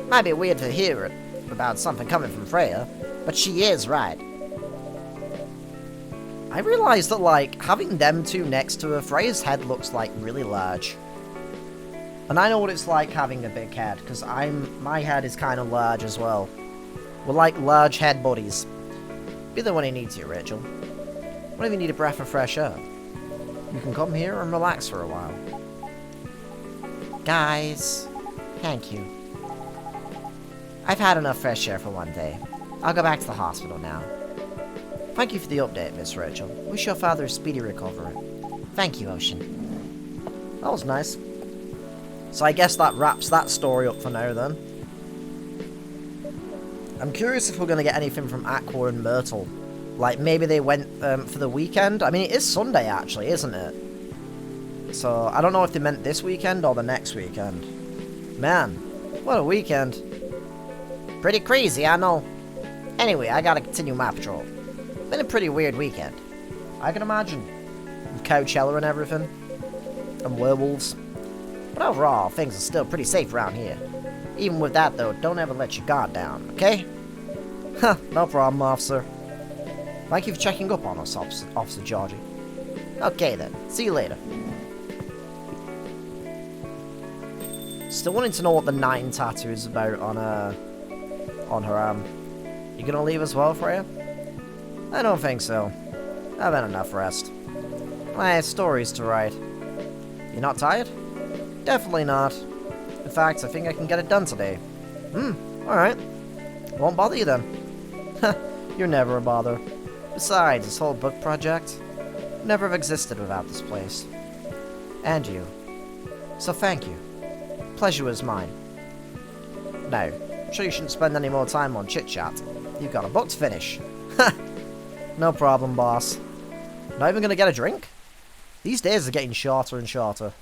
Might be weird to hear it about something coming from Freya, but she is right. I realized that, like, having them two next to her, Freya's head looks, like, really large. And I know what it's like having a big head, because my head is kind of large as well. We're like large head buddies. Be there when he needs you, Rachel. What if you need a breath of fresh air? You can come here and relax for a while. Guys, thank you. I've had enough fresh air for one day. I'll go back to the hospital now. Thank you for the update, Miss Rachel. Wish your father a speedy recovery. Thank you, Ocean. That was nice. So I guess that wraps that story up for now then. I'm curious if we're going to get anything from Aqua and Myrtle. Like, maybe they went for the weekend. I mean, it is Sunday, actually, isn't it? So, I don't know if they meant this weekend or the next weekend. Man, what a weekend. Pretty crazy, I know. Anyway, I gotta continue my patrol. Been a pretty weird weekend. I can imagine. With Coachella and everything. And werewolves. But overall, things are still pretty safe around here. Even with that, though, don't ever let your guard down, okay? Huh, no problem, officer. Thank you for checking up on us, Officer Georgie. Okay then, see you later. Still wanting to know what the 9 tattoo is about on her arm. You gonna leave as well, Freya? I don't think so. I've had enough rest. I have stories to write. You not tired? Definitely not. In fact, I think I can get it done today. Alright. Won't bother you then. You're never a bother. Besides, this whole book project would never have existed without this place. And you. So thank you. Pleasure was mine. Now, I'm sure you shouldn't spend any more time on chit-chat. You've got a book to finish. No problem, boss. Not even gonna get a drink? These days are getting shorter and shorter.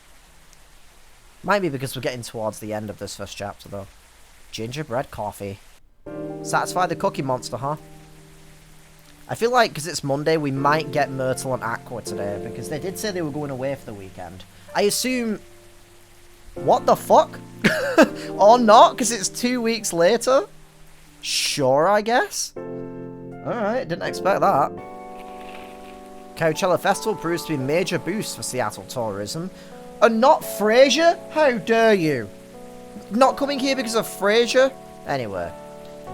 Might be because we're getting towards the end of this first chapter, though. Gingerbread coffee. Satisfy the cookie monster, huh? I feel like, because it's Monday, we might get Myrtle and Aqua today, because they did say they were going away for the weekend. I assume... What the fuck? Or not, because it's 2 weeks later? Sure, I guess? Alright, didn't expect that. Coachella Festival proves to be a major boost for Seattle tourism. And not Frasier? How dare you? Not coming here because of Frasier? Anyway,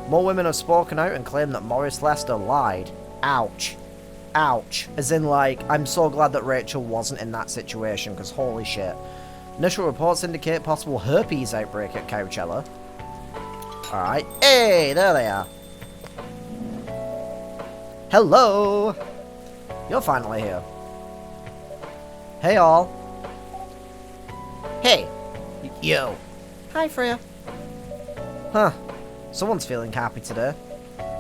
more women have spoken out and claimed that Morris Lester lied. Ouch. Ouch. As in, like, I'm so glad that Rachel wasn't in that situation, because holy shit. Initial reports indicate possible herpes outbreak at Coachella. Alright. Hey, there they are. Hello! You're finally here. Hey, all. Hey! Yo. Hi, Freya. Huh. Someone's feeling happy today.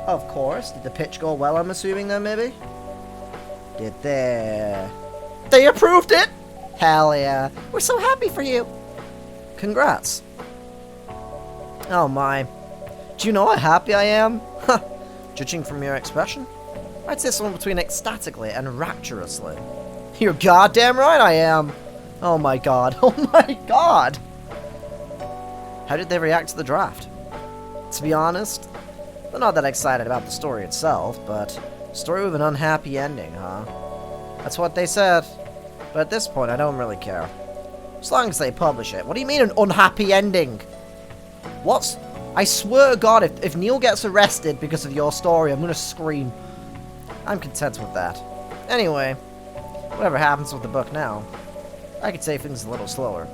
Of course. Did the pitch go well, I'm assuming, then, maybe? Did they... They approved it? Hell yeah. We're so happy for you. Congrats. Oh my. Do you know how happy I am? Huh. Judging from your expression, I'd say somewhere between ecstatically and rapturously. You're goddamn right I am. Oh my god. Oh my god. How did they react to the draft? To be honest, they're not that excited about the story itself, but story with an unhappy ending, huh? That's what they said. But at this point, I don't really care. As long as they publish it. What do you mean an unhappy ending? What's... I swear to God, if Neil gets arrested because of your story, I'm gonna scream. I'm content with that. Anyway, whatever happens with the book now, I could take things a little slower.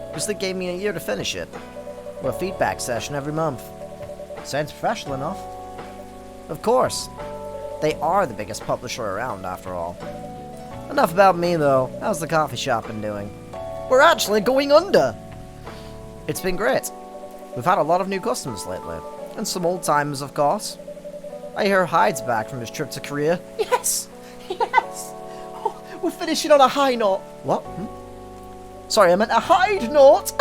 Because they gave me a year to finish it. With a feedback session every month. Sounds professional enough. Of course. They are the biggest publisher around, after all. Enough about me, though. How's the coffee shop been doing? We're actually going under! It's been great. We've had a lot of new customers lately. And some old-timers, of course. I hear Hyde's back from his trip to Korea. Yes! Yes! Oh, we're finishing on a high note. What? Sorry, I meant a Hyde note!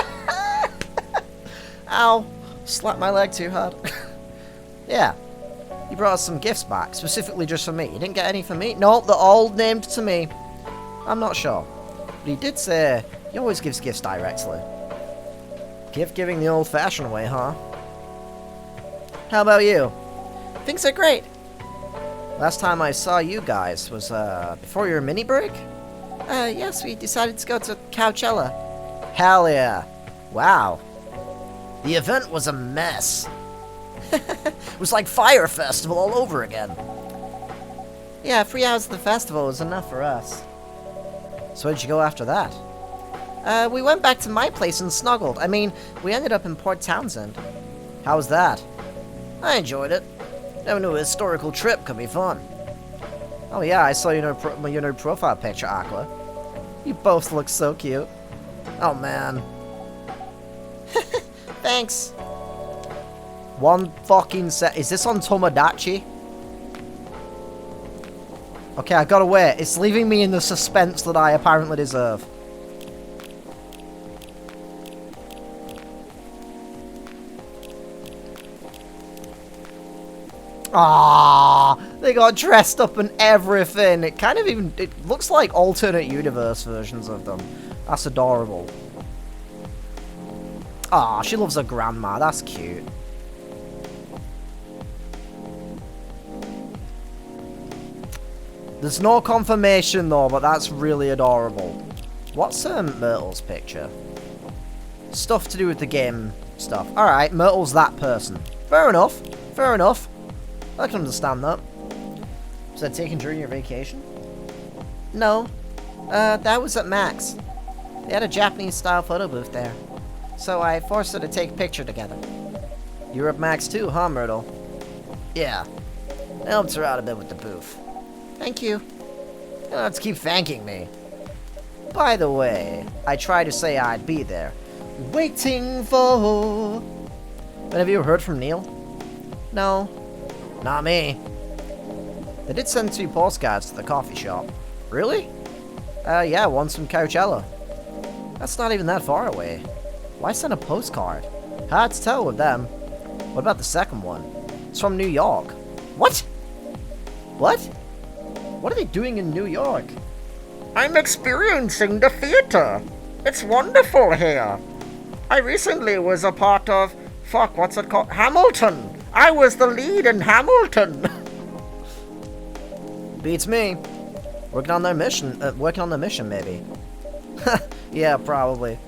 Ow. Slapped my leg too hard. Yeah. He brought us some gifts back, specifically just for me. He didn't get any for me? No, they're all named to me. I'm not sure. But he did say he always gives gifts directly. Gift giving the old-fashioned way, huh? How about you? Things are great. Last time I saw you guys was, before your mini break? Yes, we decided to go to Coachella. Hell yeah. Wow. The event was a mess. It was like Fire Festival all over again. Yeah, 3 hours of the festival was enough for us. So where'd you go after that? We went back to my place and snuggled. I mean, we ended up in Port Townsend. How was that? I enjoyed it. Never knew a historical trip could be fun. Oh yeah, I saw your new profile picture, Aqua. You both look so cute. Oh man. Thanks. One fucking set. Is this on Tomodachi? Okay, I gotta wait. It's leaving me in the suspense that I apparently deserve. Ah, they got dressed up and everything. It kind of it looks like alternate universe versions of them. That's adorable. Ah, she loves her grandma. That's cute. There's no confirmation though, but that's really adorable. What's Myrtle's picture? Stuff to do with the game stuff. Alright, Myrtle's that person. Fair enough. Fair enough. I can understand that. Was that taken during your vacation? No. That was at Max. They had a Japanese-style photo booth there. So I forced her to take a picture together. You were at Max too, huh, Myrtle? Yeah. I helped her out a bit with the booth. Thank you. You don't have to keep thanking me. By the way, I tried to say I'd be there. Waiting for... But have you heard from Neil? No. Not me. They did send 2 postcards to the coffee shop. Really? Yeah, one's from Coachella. That's not even that far away. Why send a postcard? Hard to tell with them. What about the second one? It's from New York. What? What? What are they doing in New York? I'm experiencing the theater. It's wonderful here. I recently was a part of... Fuck, what's it called? Hamilton. I was the lead in Hamilton. Beats me. Working on their mission, maybe. Yeah, probably.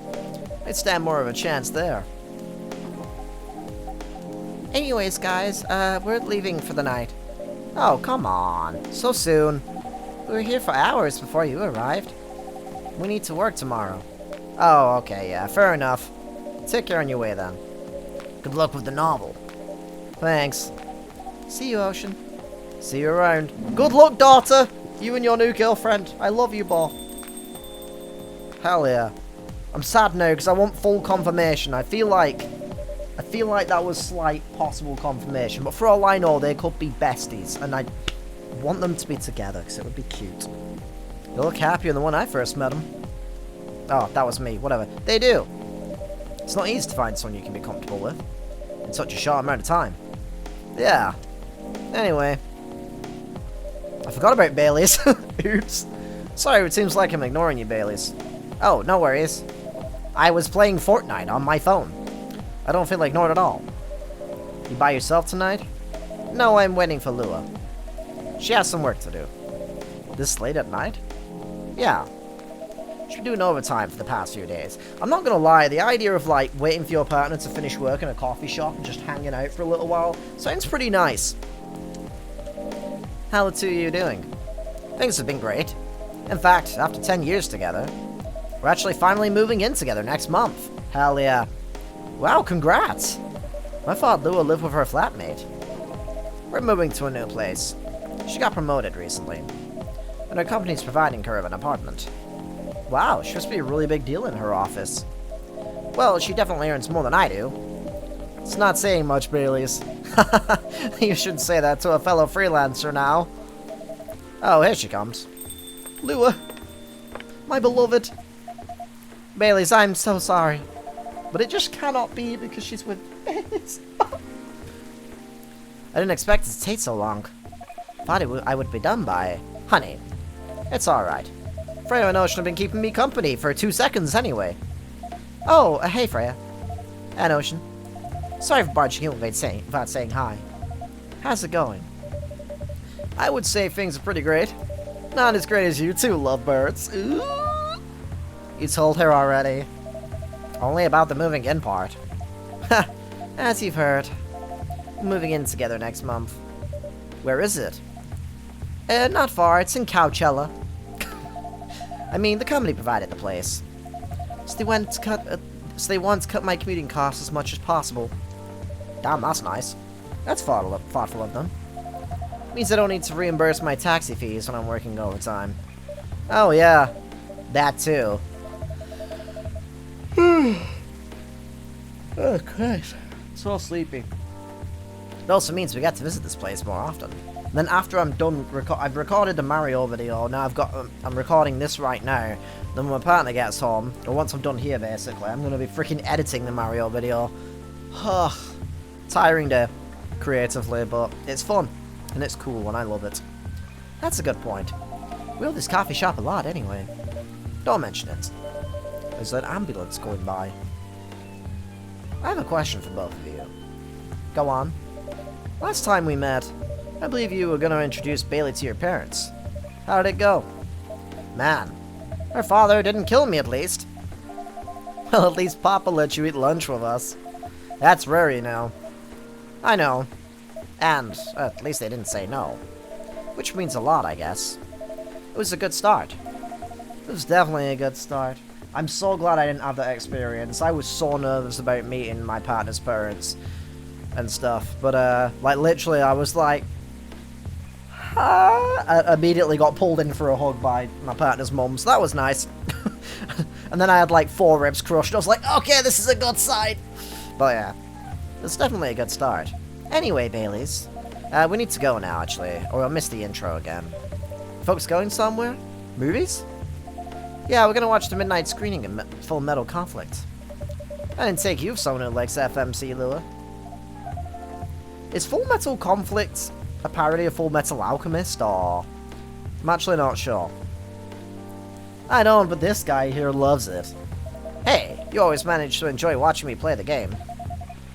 I'd stand more of a chance there. Anyways, guys, we're leaving for the night. Oh, come on. So soon. We were here for hours before you arrived. We need to work tomorrow. Oh, okay, yeah, fair enough. Take care on your way, then. Good luck with the novel. Thanks. See you, Ocean. See you around. Good luck, daughter! You and your new girlfriend. I love you both. Hell yeah. I'm sad now because I want full confirmation. I feel like that was slight possible confirmation, but for all I know, they could be besties, and I want them to be together because it would be cute. They look happier than when I first met them. Oh, that was me. Whatever. They do. It's not easy to find someone you can be comfortable with in such a short amount of time. Yeah. Anyway. I forgot about Bailey's. Oops. Sorry, it seems like I'm ignoring you, Bailey's. Oh, no worries. I was playing Fortnite on my phone. I don't feel ignored at all. You by yourself tonight? No, I'm waiting for Lua. She has some work to do. This late at night? Yeah. She's been doing overtime for the past few days. I'm not gonna lie, the idea of like waiting for your partner to finish work in a coffee shop and just hanging out for a little while sounds pretty nice. How are the two of you doing? Things have been great. In fact, after 10 years together, we're actually finally moving in together next month. Hell yeah. Wow, congrats! I thought Lua lived with her flatmate. We're moving to a new place. She got promoted recently, and her company's providing her with an apartment. Wow, she must be a really big deal in her office. Well, she definitely earns more than I do. It's not saying much, Bailey's. You shouldn't say that to a fellow freelancer now. Oh, here she comes. Lua, my beloved. Bailey's, I'm so sorry. But it just cannot be because she's with Bailey's. I didn't expect it to take so long. Thought I would be done by. Honey, it's alright. Freya and Ocean have been keeping me company for 2 seconds anyway. Oh, hey Freya. And Ocean. Sorry for barging in without saying hi. How's it going? I would say things are pretty great. Not as great as you two lovebirds. Ooh. You told her already. Only about the moving in part. Ha! As you've heard. We're moving in together next month. Where is it? Not far. It's in Coachella. I mean, the company provided the place. So they want to cut my commuting costs as much as possible. Damn, that's nice. That's thoughtful of them. Means I don't need to reimburse my taxi fees when I'm working overtime. Oh yeah, that too. Oh Christ, so sleepy. It also means we get to visit this place more often. And then after I'm done, I've recorded the Mario video. Now I'm recording this right now. Then when my partner gets home, or once I'm done here, basically, I'm gonna be freaking editing the Mario video. Tiring day, creatively, but it's fun and it's cool and I love it. That's a good point. We love this coffee shop a lot, anyway. Don't mention it. There's an ambulance going by. I have a question for both of you. Go on. Last time we met, I believe you were going to introduce Bailey to your parents. How did it go? Man, her father didn't kill me at least. Well, at least Papa let you eat lunch with us. That's rare, you know. I know. And at least they didn't say no. Which means a lot, I guess. It was a good start. It was definitely a good start. I'm so glad I didn't have that experience. I was so nervous about meeting my partner's parents and stuff. But, like, literally, I was like... I immediately got pulled in for a hug by my partner's mum, so that was nice. And then I had, like, 4 ribs crushed. I was like, okay, this is a good sign. But, yeah. It's definitely a good start. Anyway, Baileys. We need to go now, actually, or I'll miss the intro again. Folks going somewhere? Movies? Yeah, we're gonna watch the midnight screening of Full Metal Conflict. I didn't take you for someone who likes FMC, Lua. Is Full Metal Conflict a parody of Full Metal Alchemist, or... I'm actually not sure. I don't, but this guy here loves it. Hey, you always manage to enjoy watching me play the game.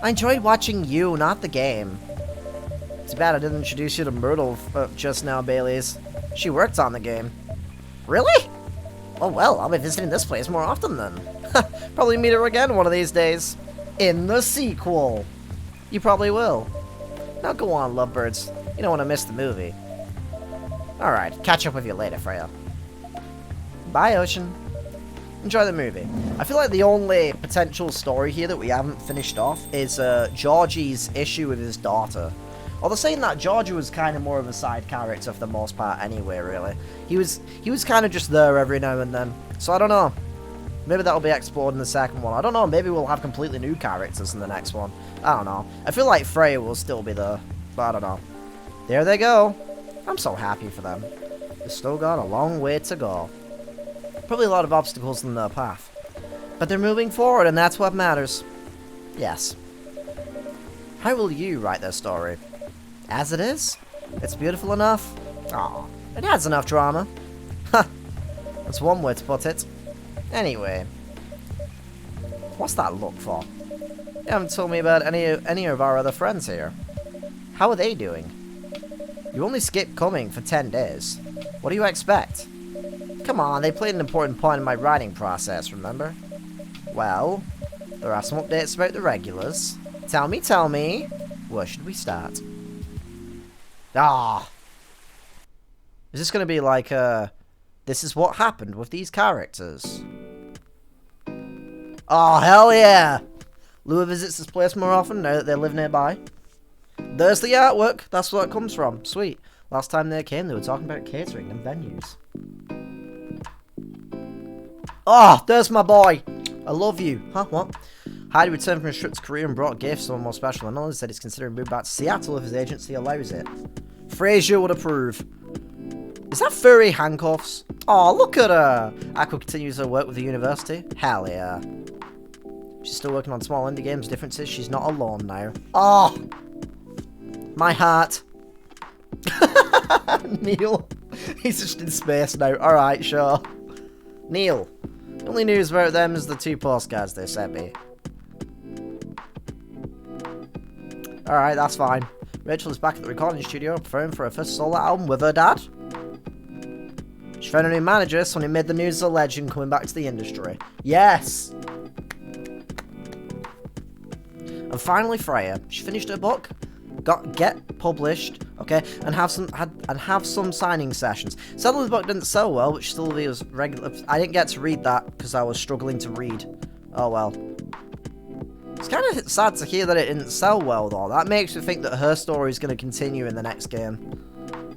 I enjoyed watching you, not the game. Too bad I didn't introduce you to Myrtle just now, Baileys. She worked on the game. Really? Oh well, I'll be visiting this place more often then. Probably meet her again one of these days. In the sequel. You probably will. Now go on, lovebirds. You don't want to miss the movie. Alright, catch up with you later, Freya. Bye, Ocean. Enjoy the movie. I feel like the only potential story here that we haven't finished off is Georgie's issue with his daughter. Although saying that, Georgie was kind of more of a side character for the most part anyway, really. He was kind of just there every now and then. So I don't know. Maybe that'll be explored in the second one. I don't know, maybe we'll have completely new characters in the next one. I don't know. I feel like Freya will still be there, but I don't know. There they go. I'm so happy for them. They've still got a long way to go. Probably a lot of obstacles in their path. But they're moving forward, and that's what matters. Yes. How will you write their story? As it is? It's beautiful enough? Aw, it has enough drama. Ha! That's one way to put it. Anyway. What's that look for? You haven't told me about any of our other friends here. How are they doing? You only skipped coming for 10 days. What do you expect? Come on, they played an important part in my writing process, remember? Well, there are some updates about the regulars. Tell me. Where should we start? Ah! Is this going to be like, this is what happened with these characters? Oh, hell yeah! Lua visits this place more often now that they live nearby. There's the artwork. That's where it comes from. Sweet. Last time they came, they were talking about catering and venues. Oh, there's my boy. I love you. Huh, what? Heidi returned from his trip to Korea and brought gifts, someone more special than others. Said he's considering moving back to Seattle if his agency allows it. Frazier would approve. Is that furry handcuffs? Oh, look at her. Aqua continues her work with the university. Hell yeah. She's still working on small indie games. Difference is she's not alone now. Oh, my heart. Neil. He's just in space now. Alright, sure. Neil. The only news about them is the 2 postcards they sent me. Alright, that's fine. Rachel is back at the recording studio, preparing for her first solo album with her dad. She found a new manager, so when he made the news as a legend coming back to the industry. Yes! And finally Freya, she finished her book, get published, okay, and have some signing sessions. Sadly the book didn't sell well, which still was regular. I didn't get to read that because I was struggling to read. Oh well. It's kind of sad to hear that it didn't sell well though. That makes me think that her story is going to continue in the next game.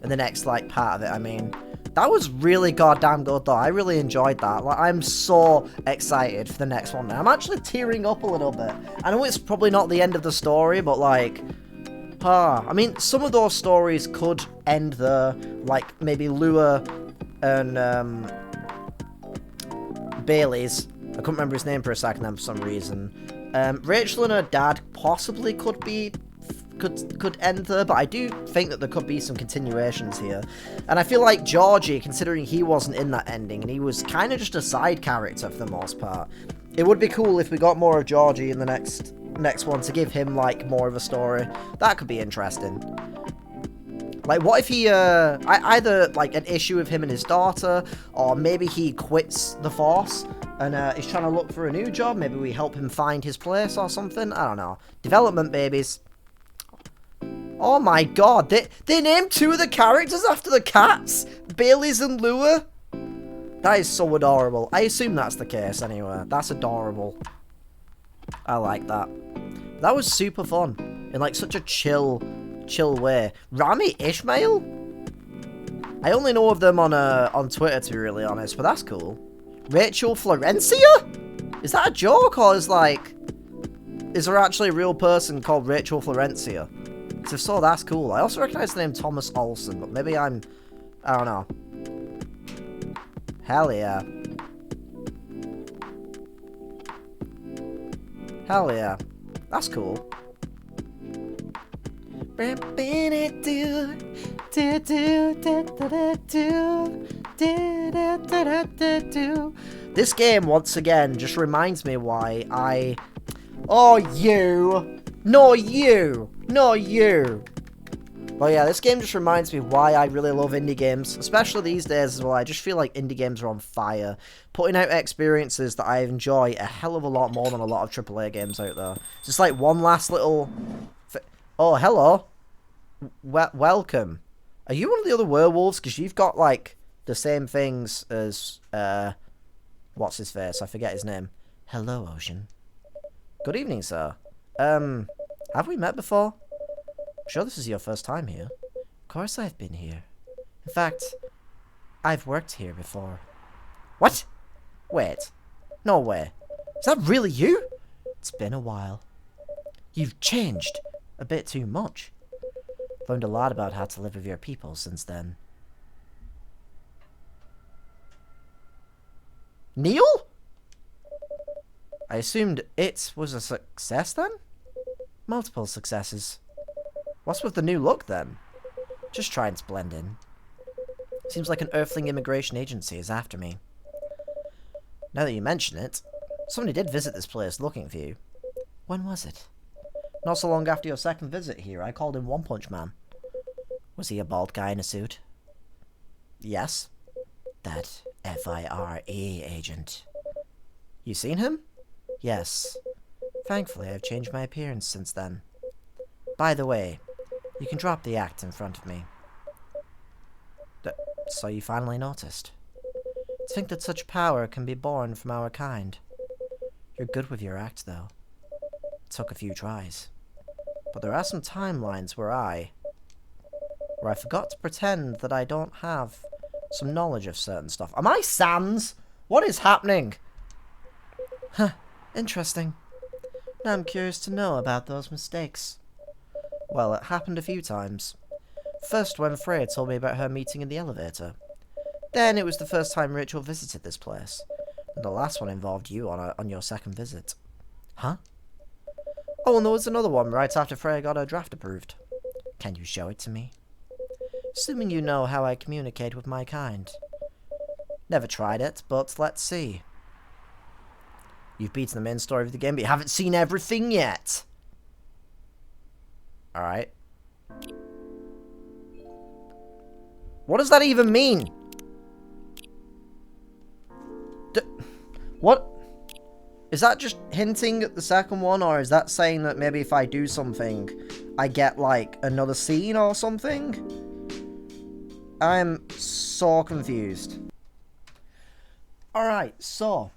In the next, like, part of it, I mean. That was really goddamn good though. I really enjoyed that. Like, I'm so excited for the next one now. I'm actually tearing up a little bit. I know it's probably not the end of the story, but like, I mean, some of those stories could end there. Like, maybe Lua and Bailey's. I couldn't remember his name for a second then for some reason. Rachel and her dad possibly could end there, but I do think that there could be some continuations here. And I feel like Georgie, considering he wasn't in that ending, and he was kind of just a side character for the most part, it would be cool if we got more of Georgie in the next one to give him, like, more of a story. That could be interesting. Like, what if he, either, like, an issue with him and his daughter, or maybe he quits the Force, and, is trying to look for a new job. Maybe we help him find his place or something. I don't know. Development, babies. Oh my god, they named two of the characters after the cats! Bailey's and Lua? That is so adorable. I assume that's the case anyway. That's adorable. I like that. That was super fun. In, like, such a chill way. Rami Ishmael? I only know of them on Twitter, to be really honest, but that's cool. Rachel Florencia? Is that a joke, or is there actually a real person called Rachel Florencia? Because if so, that's cool. I also recognize the name Thomas Olsen, but maybe I don't know. Hell yeah. Hell yeah. That's cool. This game, once again, just reminds me why I... Oh, you! No, you! No, you! But yeah, this game just reminds me why I really love indie games, especially these days as well. I just feel like indie games are on fire, putting out experiences that I enjoy a hell of a lot more than a lot of AAA games out there. Just like one last little... Oh, hello. Welcome. Are you one of the other werewolves? Because you've got, like, the same things as, what's his face? I forget his name. Hello, Ocean. Good evening, sir. Have we met before? I'm sure this is your first time here. Of course I've been here. In fact, I've worked here before. What? Wait. No way. Is that really you? It's been a while. You've changed a bit too much. Learned a lot about how to live with your people since then. Neil? I assumed it was a success then? Multiple successes. What's with the new look then? Just trying to blend in. Seems like an Earthling immigration agency is after me. Now that you mention it, somebody did visit this place looking for you. When was it? Not so long after your second visit here, I called him One Punch Man. Was he a bald guy in a suit? Yes. That FIRE agent. You seen him? Yes. Thankfully, I've changed my appearance since then. By the way, you can drop the act in front of me. So you finally noticed. To think that such power can be born from our kind. You're good with your act, though. It took a few tries. But there are some timelines where I forgot to pretend that I don't have some knowledge of certain stuff. Am I Sans? What is happening? Huh, interesting. Now I'm curious to know about those mistakes. Well, it happened a few times. First when Freya told me about her meeting in the elevator. Then it was the first time Rachel visited this place. And the last one involved you on your second visit. Huh? Oh, and there was another one right after Freya got her draft approved. Can you show it to me? Assuming you know how I communicate with my kind. Never tried it, but let's see. You've beaten the main story of the game, but you haven't seen everything yet. Alright. What does that even mean? What? Is that just hinting at the second one, or is that saying that maybe if I do something, I get, like, another scene or something? I'm so confused. Alright, so,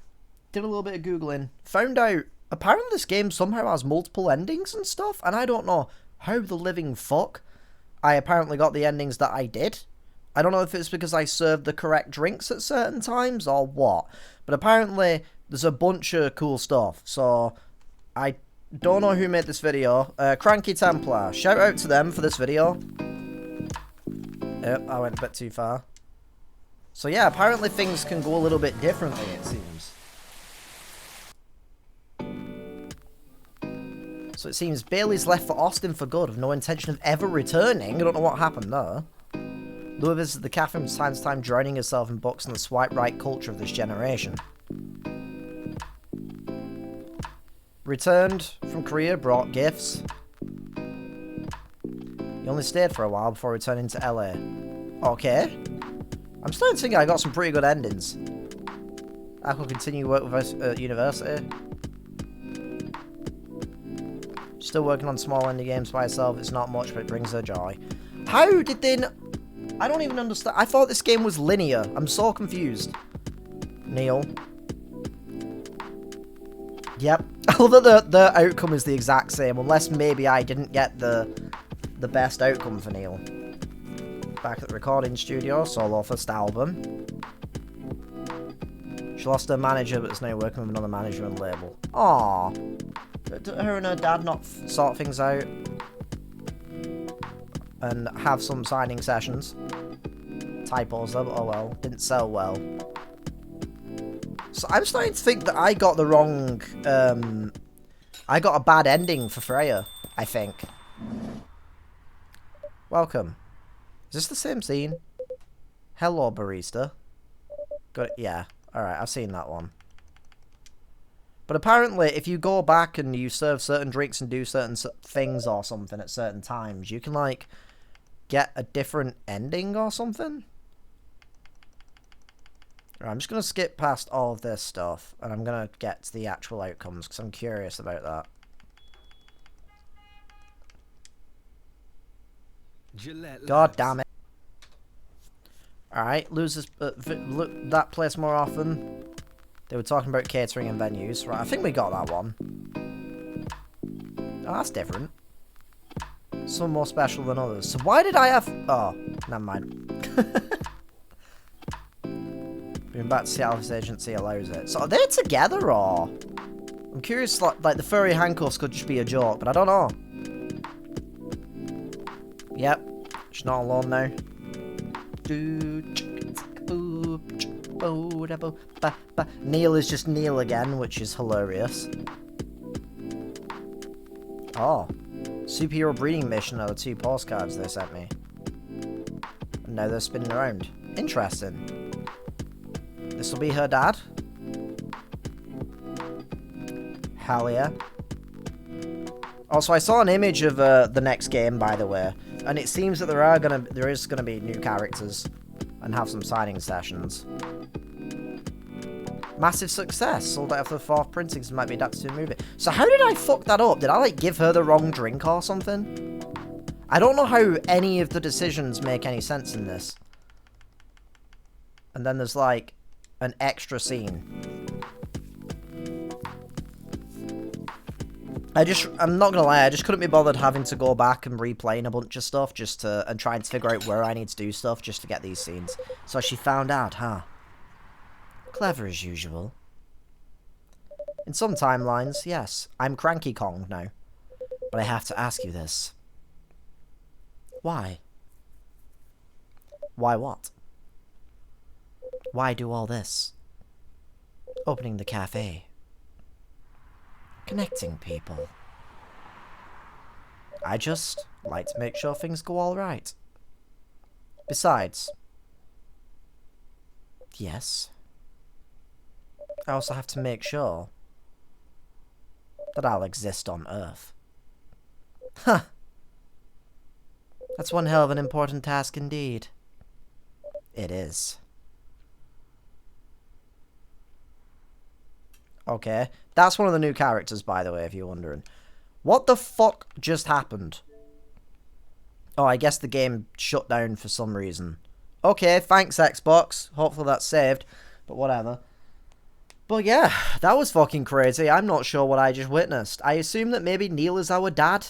did a little bit of Googling, found out, apparently this game somehow has multiple endings and stuff, and I don't know how the living fuck I apparently got the endings that I did. I don't know if it's because I served the correct drinks at certain times or what, but apparently there's a bunch of cool stuff, so I don't know who made this video. Cranky Templar, shout out to them for this video. Yep, I went a bit too far. So yeah, apparently things can go a little bit differently, it seems. So it seems Bailey's left for Austin for good, with no intention of ever returning. I don't know what happened there. Lua visited the cafe from time to time, drowning herself in books on the swipe right culture of this generation. Returned from Korea, brought gifts. He only stayed for a while before returning to LA. Okay. I'm starting to think I got some pretty good endings. I could continue work with us at university. Still working on small indie games by herself. It's not much, but it brings her joy. How did they... I don't even understand. I thought this game was linear. I'm so confused. Neil. Yep. Although the outcome is the exact same, unless maybe I didn't get the best outcome for Neil. Back at the recording studio, solo first album. She lost her manager, but is now working with another management label. Aww. Did her and her dad not sort things out? And have some signing sessions. Typos though, but oh well. Didn't sell well. So I'm starting to think that I got the wrong... I got a bad ending for Freya, I think. Welcome. Is this the same scene? Hello, barista. Got it? Yeah. Alright, I've seen that one. But apparently, if you go back and you serve certain drinks and do certain things or something at certain times, you can, like, get a different ending or something. Right, I'm just going to skip past all of this stuff, and I'm going to get to the actual outcomes, because I'm curious about that. God damn it. Alright, loses that place more often. They were talking about catering and venues. Right, I think we got that one. Oh, that's different. Some more special than others. So why did I have... Oh, never mind. Moving back to Seattle, this agency allows it. So are they together, or... I'm curious, like the furry handcuffs could just be a joke, but I don't know. Yep. She's not alone now. Neil is just Neil again, which is hilarious. Oh. Superhero breeding mission are the 2 postcards they sent me. And now they're spinning around. Interesting. This will be her dad. Hell yeah. Also, I saw an image of the next game, by the way, and it seems that there is gonna be new characters and have some signing sessions. Massive success. Sold out for the 4th printing, so it might be adapted to a movie. So how did I fuck that up? Did I, like, give her the wrong drink or something? I don't know how any of the decisions make any sense in this. And then there's, like, an extra scene. I'm not gonna lie, I just couldn't be bothered having to go back and replaying a bunch of stuff and trying to figure out where I need to do stuff just to get these scenes. So she found out, huh? Clever as usual. In some timelines, yes, I'm Cranky Kong now. But I have to ask you this. Why? Why what? Why do all this? Opening the cafe. Connecting people. I just like to make sure things go all right. Besides, yes, I also have to make sure that I'll exist on Earth. Huh. That's one hell of an important task indeed. It is. Okay, that's one of the new characters, by the way, if you're wondering. What the fuck just happened? Oh, I guess the game shut down for some reason. Okay, thanks Xbox. Hopefully that's saved, but whatever. But yeah, that was fucking crazy. I'm not sure what I just witnessed. I assume that maybe Neil is our dad,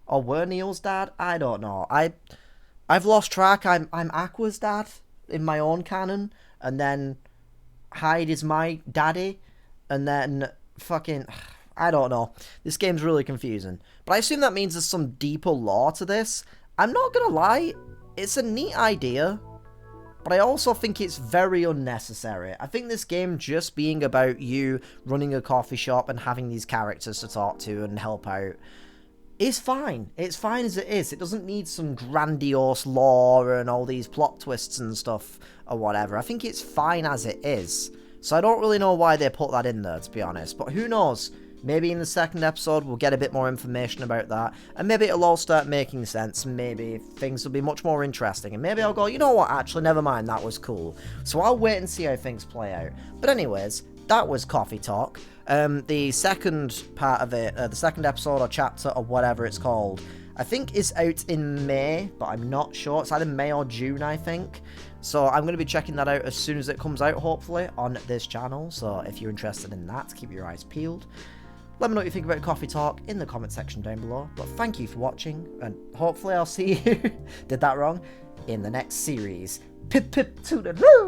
or were Neil's dad. I don't know. I've lost track. I'm Aqua's dad in my own canon, and then Hyde is my daddy, and then fucking I don't know. This game's really confusing. But I assume that means there's some deeper lore to this. I'm not gonna lie, it's a neat idea, but I also think it's very unnecessary. I think this game just being about you running a coffee shop and having these characters to talk to and help out is fine. It's fine as it is. It doesn't need some grandiose lore and all these plot twists and stuff or whatever. I think it's fine as it is. So I don't really know why they put that in there, to be honest. But who knows? Maybe in the second episode we'll get a bit more information about that, and maybe it'll all start making sense, and maybe things will be much more interesting, and maybe I'll go, you know what, actually, never mind, that was cool. So I'll wait and see how things play out. But anyways, that was Coffee Talk. The second part of it, the second episode or chapter or whatever it's called, I think is out in May, but I'm not sure. It's either May or June, I think. So I'm going to be checking that out as soon as it comes out, hopefully, on this channel. So if you're interested in that, keep your eyes peeled. Let me know what you think about Coffee Talk in the comment section down below. But thank you for watching, and hopefully I'll see you, did that wrong, in the next series. Pip pip to the loo!